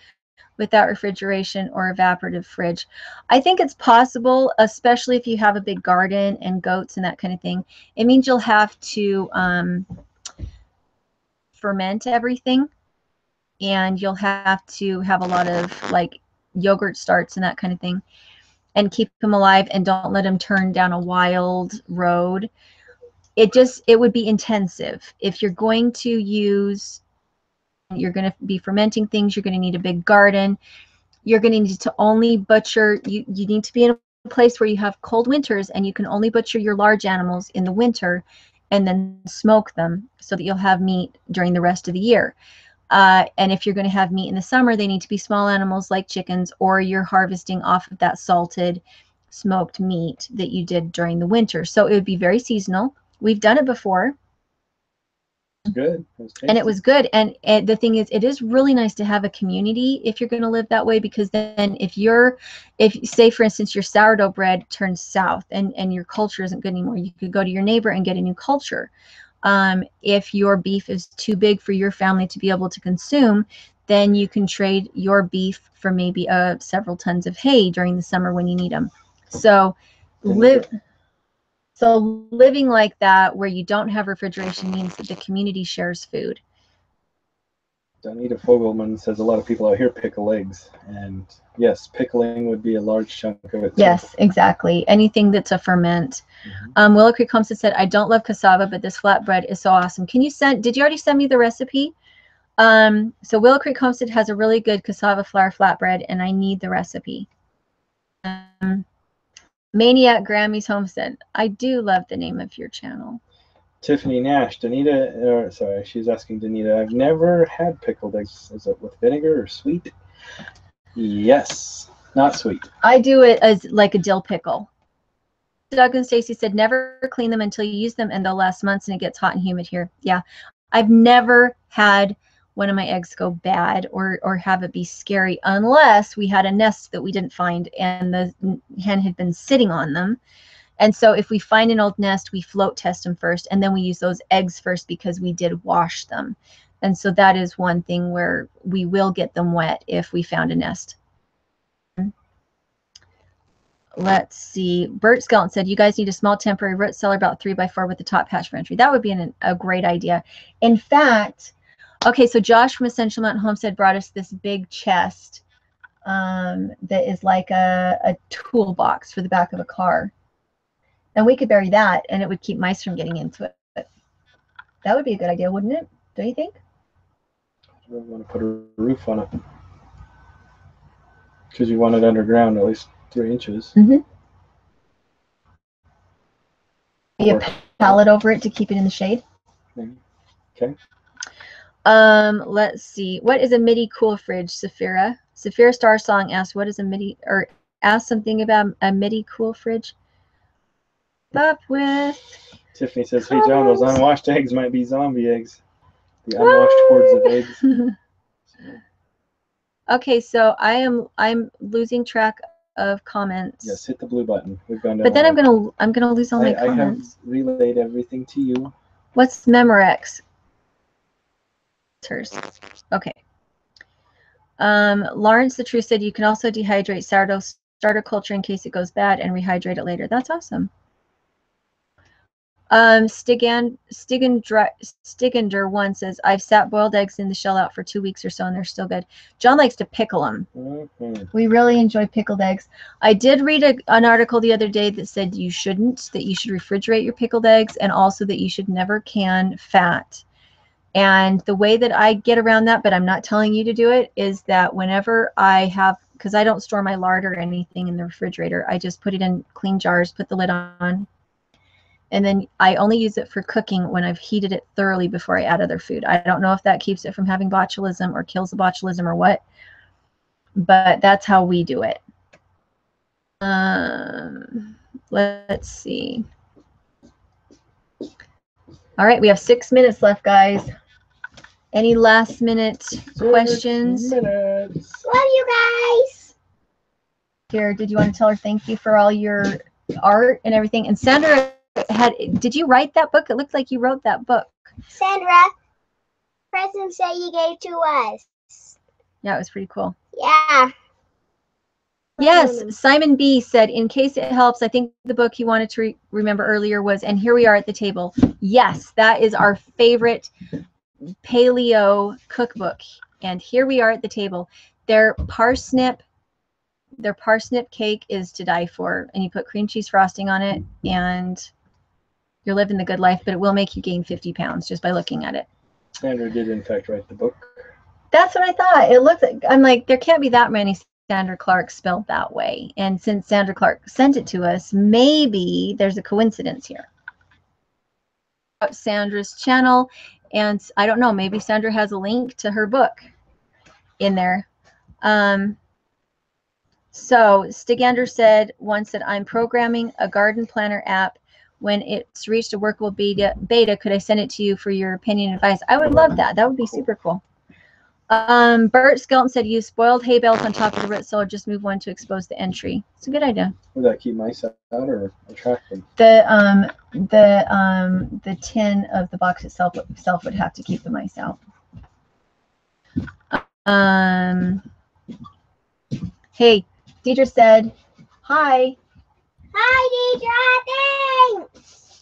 Speaker 1: without refrigeration or evaporative fridge? I think it's possible, especially if you have a big garden and goats and that kind of thing. It means you'll have to ferment everything, and you'll have to have a lot of like yogurt starts and that kind of thing, and keep them alive, and don't let them turn down a wild road. It would be intensive. If you're going to use, you're going to be fermenting things, you're going to need a big garden, you're going to need to only butcher, you need to be in a place where you have cold winters, and you can only butcher your large animals in the winter and then smoke them so that you'll have meat during the rest of the year. And if you're going to have meat in the summer, they need to be small animals like chickens, or you're harvesting off of that salted smoked meat that you did during the winter. So it would be very seasonal. We've done it before.
Speaker 2: Good.
Speaker 1: And it was good. And the thing is, it is really nice to have a community if you're going to live that way, because then if say, for instance, your sourdough bread turns south and your culture isn't good anymore, you could go to your neighbor and get a new culture. If your beef is too big for your family to be able to consume, then you can trade your beef for maybe several tons of hay during the summer when you need them. So living like that, where you don't have refrigeration, means that the community shares food.
Speaker 2: Donita Fogelman says a lot of people out here pickle eggs, and yes, pickling would be a large chunk of it.
Speaker 1: Yes, exactly. Anything that's a ferment. Willow Creek Homestead said, I don't love cassava, but this flatbread is so awesome. Did you already send me the recipe? So Willow Creek Homestead has a really good cassava flour flatbread, and I need the recipe. Maniac Grammy's Homestead. I do love the name of your channel.
Speaker 2: Tiffany Nash, she's asking Donita, I've never had pickled eggs. Is it with vinegar or sweet? Yes, not sweet.
Speaker 1: I do it as like a dill pickle. Doug and Stacy said, never clean them until you use them, and they'll last months, and it gets hot and humid here. Yeah, I've never had one of my eggs go bad or have it be scary, unless we had a nest that we didn't find and the hen had been sitting on them. And so if we find an old nest, we float test them first, and then we use those eggs first because we did wash them. And so that is one thing where we will get them wet if we found a nest. Let's see. Bert Skeleton said, you guys need a small temporary root cellar about 3x4 with the top hatch for entry. That would be a great idea. In fact, okay, so Josh from Essential Mountain Homestead brought us this big chest that is like a toolbox for the back of a car. And we could bury that, and it would keep mice from getting into it. That would be a good idea, wouldn't it? Don't you think?
Speaker 2: I want to put a roof on it. Because you want it underground at least 3 inches.
Speaker 1: Mm-hmm. A pallet over it to keep it in the shade.
Speaker 2: Maybe. Okay.
Speaker 1: Let's see. What is a MIDI cool fridge, Saphira? Saphira Star Song asked, what is a MIDI, or asked something about a MIDI cool fridge. Up with
Speaker 2: Tiffany says, hey John, those unwashed eggs might be zombie eggs. The unwashed hordes of eggs.
Speaker 1: Okay, so I'm losing track of comments.
Speaker 2: Yes, hit the blue button. We've gone down.
Speaker 1: But then I'm gonna lose all my comments.
Speaker 2: I have relayed everything to you.
Speaker 1: What's Memorex? Okay. Lawrence the True said you can also dehydrate sourdough starter culture in case it goes bad and rehydrate it later. That's awesome. Stigender 1 says, I've sat boiled eggs in the shell out for 2 weeks or so, and they're still good. John likes to pickle them. Mm-hmm. We really enjoy pickled eggs. I did read an article the other day that said that you should refrigerate your pickled eggs, and also that you should never can fat. And the way that I get around that, but I'm not telling you to do it, is that whenever I have, because I don't store my lard or anything in the refrigerator, I just put it in clean jars, put the lid on, and then I only use it for cooking when I've heated it thoroughly before I add other food. I don't know if that keeps it from having botulism or kills the botulism or what, but that's how we do it. Let's see. All right, we have 6 minutes left, guys. Any last minute questions?
Speaker 2: 6 minutes.
Speaker 3: Love you guys.
Speaker 1: Here, did you want to tell her thank you for all your art and everything? And Sandra did you write that book? It looked like you wrote that book.
Speaker 3: Sandra, presents that you gave to us.
Speaker 1: Yeah, it was pretty cool.
Speaker 3: Yeah.
Speaker 1: Yes, Simon B said, in case it helps, I think the book he wanted to remember earlier was, and here we are at the table. Yes, that is our favorite paleo cookbook. And here we are at the table. Their parsnip cake is to die for. And you put cream cheese frosting on it, and you're living the good life, but it will make you gain 50 pounds just by looking at it.
Speaker 2: Sandra did, in fact, write the book.
Speaker 1: That's what I thought. It looked like, I'm like, there can't be that many Sandra Clark spelled that way. And since Sandra Clark sent it to us, maybe there's a coincidence here. Sandra's channel, and I don't know, maybe Sandra has a link to her book in there. So Stigander said once that I'm programming a garden planner app. When it's reached a workable beta, could I send it to you for your opinion and advice? I would love that. That would be super cool. Bert Skelton said use spoiled hay bales on top of the root cellar. Just move one to expose the entry. It's a good idea.
Speaker 2: Would that keep mice out or attract them?
Speaker 1: The tin of the box itself would have to keep the mice out. Hey, Deidre said, hi.
Speaker 3: Hi, Deidre. Thanks.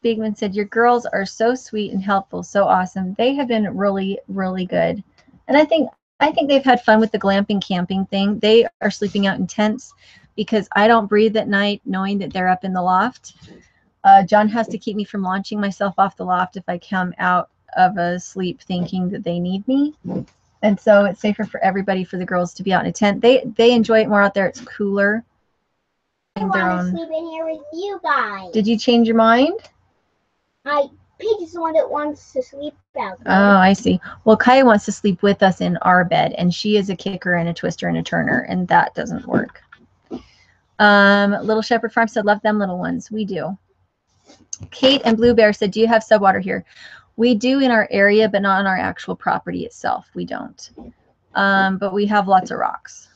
Speaker 1: Bigman said, your girls are so sweet and helpful, so awesome. They have been really, really good. And I think they've had fun with the glamping camping thing. They are sleeping out in tents because I don't breathe at night knowing that they're up in the loft. John has to keep me from launching myself off the loft if I come out of a sleep thinking that they need me. And so it's safer for everybody, for the girls to be out in a tent. They enjoy it more out there. It's cooler.
Speaker 3: I want to sleep in here with you guys.
Speaker 1: Did you change your mind?
Speaker 3: Pete is the one that wants to sleep out there.
Speaker 1: Oh, I see. Well, Kaya wants to sleep with us in our bed, and she is a kicker and a twister and a turner, and that doesn't work. Little Shepherd Farm said, love them little ones. We do. Kate and Blue Bear said, do you have subwater here? We do in our area, but not on our actual property itself. We don't. But we have lots of rocks.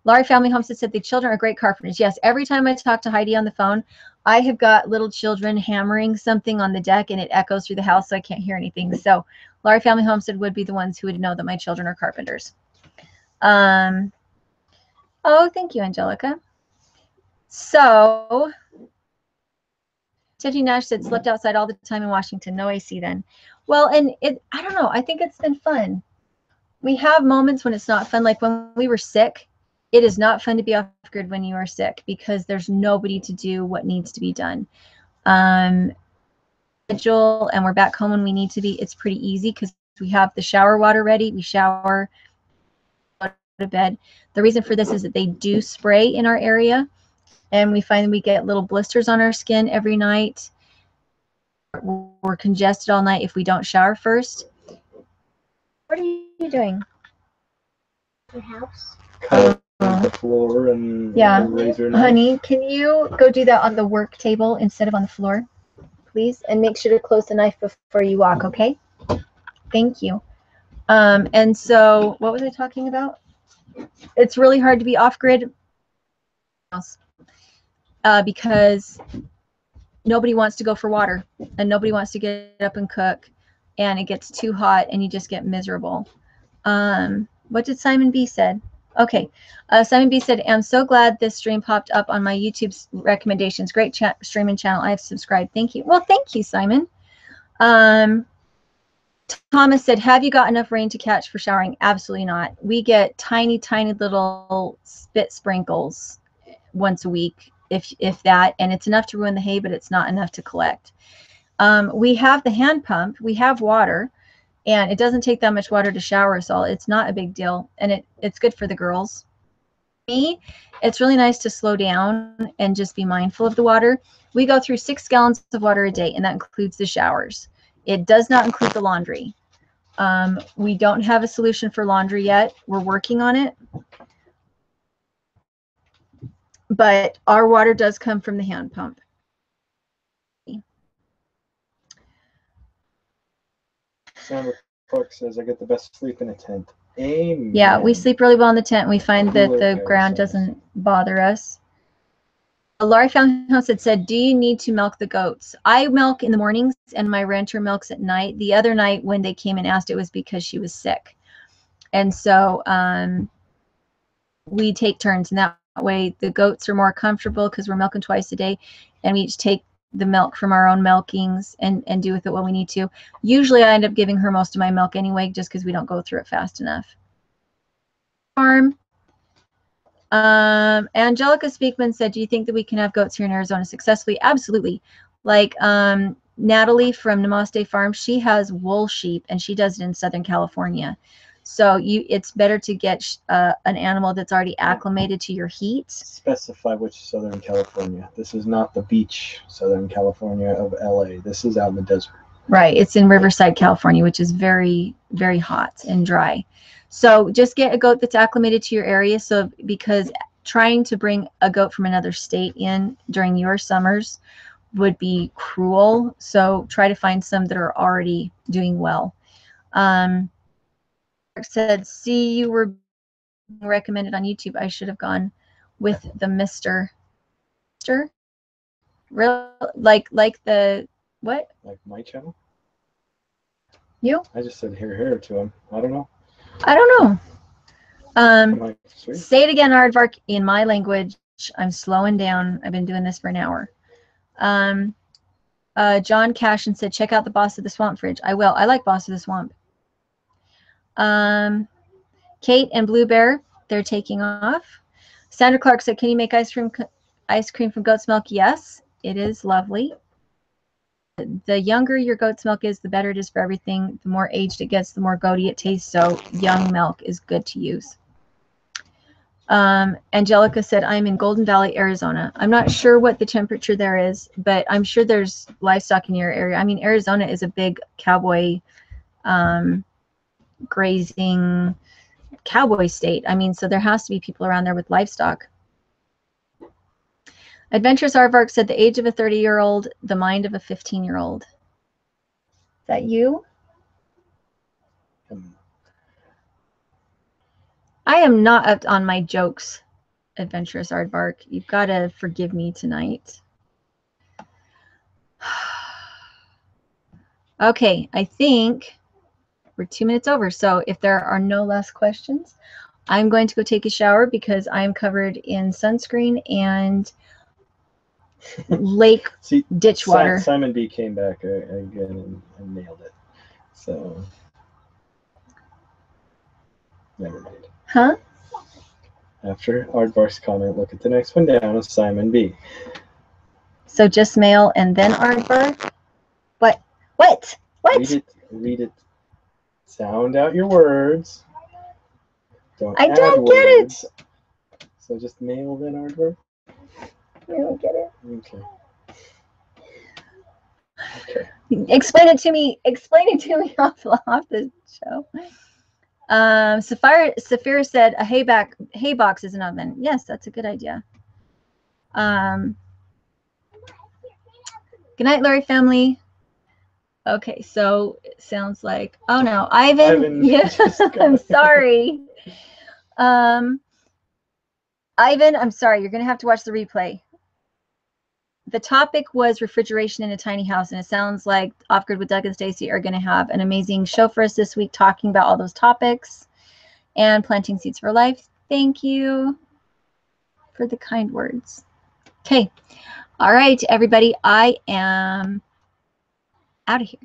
Speaker 1: Laurie Family Homestead said the children are great carpenters. Yes, every time I talk to Heidi on the phone, I have got little children hammering something on the deck, and it echoes through the house, so I can't hear anything. So Laurie Family Homestead would be the ones who would know that my children are carpenters. Oh, thank you, Angelica. So Tiffany Nash said, slept outside all the time in Washington. No AC then. Well, and I don't know. I think it's been fun. We have moments when it's not fun. Like when we were sick, it is not fun to be off grid when you are sick because there's nobody to do what needs to be done. And we're back home when we need to be. It's pretty easy because we have the shower water ready. We shower, go to bed. The reason for this is that they do spray in our area, and we find that we get little blisters on our skin every night. We're congested all night if we don't shower first. What are you doing?
Speaker 3: The house.
Speaker 2: The floor and
Speaker 1: yeah,
Speaker 2: the razor knife.
Speaker 1: Honey, can you go do that on the work table instead of on the floor, please? And make sure to close the knife before you walk, okay? Thank you. And so what was I talking about? It's really hard to be off grid because nobody wants to go for water and nobody wants to get up and cook, and it gets too hot and you just get miserable. What did Simon B said? Okay, Simon B said, I'm so glad this stream popped up on my YouTube's recommendations. Great streaming channel. I have subscribed. Thank you. Well, thank you, Simon. Thomas said, have you got enough rain to catch for showering? Absolutely not. We get tiny, tiny little spit sprinkles once a week, if that, and it's enough to ruin the hay, but it's not enough to collect. We have the hand pump. We have water. And it doesn't take that much water to shower us all. It's not a big deal. And it's good for the girls. For me, it's really nice to slow down and just be mindful of the water. We go through 6 gallons of water a day, and that includes the showers. It does not include the laundry. We don't have a solution for laundry yet. We're working on it. But our water does come from the hand pump.
Speaker 2: Sandra Clark says, I get the best sleep in a tent. Amen.
Speaker 1: Yeah, we sleep really well in the tent. We find that the ground doesn't bother us. Laurie Fountainhouse had said, do you need to milk the goats? I milk in the mornings and my renter milks at night. The other night when they came and asked, it was because she was sick. And so we take turns, and that way the goats are more comfortable because we're milking twice a day, and we each take the milk from our own milkings and do with it what we need to. Usually I end up giving her most of my milk anyway, just because we don't go through it fast enough. Farm. Angelica Speakman said, do you think that we can have goats here in Arizona successfully? Absolutely. Like Natalie from Namaste Farm, she has wool sheep, and she does it in Southern California. So it's better to get an animal that's already acclimated to your heat.
Speaker 2: Specify which Southern California. This is not the beach Southern California of LA. This is out in the desert.
Speaker 1: Right. It's in Riverside, California, which is very, very hot and dry. So just get a goat that's acclimated to your area. So because trying to bring a goat from another state in during your summers would be cruel. So try to find some that are already doing well. Said, see, you were recommended on YouTube. I should have gone with the Mr. Real like the what?
Speaker 2: Like my channel?
Speaker 1: You?
Speaker 2: I just said Hare to him. I don't know.
Speaker 1: I don't know.
Speaker 2: Like,
Speaker 1: say it again, Aardvark, in my language. I'm slowing down. I've been doing this for an hour. John Cashin said, check out the Boss of the Swamp fridge. I will. I like Boss of the Swamp. Kate and Blue Bear, they're taking off. Sandra Clark said, can you make ice cream from goat's milk? Yes, it is lovely. The younger your goat's milk is, the better it is for everything. The more aged it gets, the more goaty it tastes. So young milk is good to use. Angelica said, I'm in Golden Valley, Arizona. I'm not sure what the temperature there is, but I'm sure there's livestock in your area. I mean, Arizona is a big cowboy grazing cowboy state. I mean, so there has to be people around there with livestock. Adventurous Aardvark said, the age of a 30-year-old, the mind of a 15-year-old. Is that you? I am not up on my jokes, Adventurous Aardvark. You've got to forgive me tonight. Okay, I think we're 2 minutes over. So if there are no last questions, I'm going to go take a shower because I'm covered in sunscreen and lake ditch water.
Speaker 2: Simon B came back again and nailed it. So never mind.
Speaker 1: Huh?
Speaker 2: After Aardvark's comment, look at the next one down is Simon B.
Speaker 1: So just male and then Aardvark? What? What? What?
Speaker 2: Read it. Sound out your words.
Speaker 1: I don't get it.
Speaker 2: So just male then Aardvark?
Speaker 1: I don't get it.
Speaker 2: Okay.
Speaker 1: Explain it to me. Explain it to me off the show. Saphira said a hay box is an oven. Yes, that's a good idea. Good night, Larry family. Okay, so it sounds like, oh no, Ivan yeah, I'm sorry. Ivan, I'm sorry, you're gonna have to watch the replay. The topic was refrigeration in a tiny house, and it sounds like Off Grid with Doug and Stacy are going to have an amazing show for us this week talking about all those topics and planting seeds for life. Thank you for the kind words. Okay. All right, everybody. I am out of here.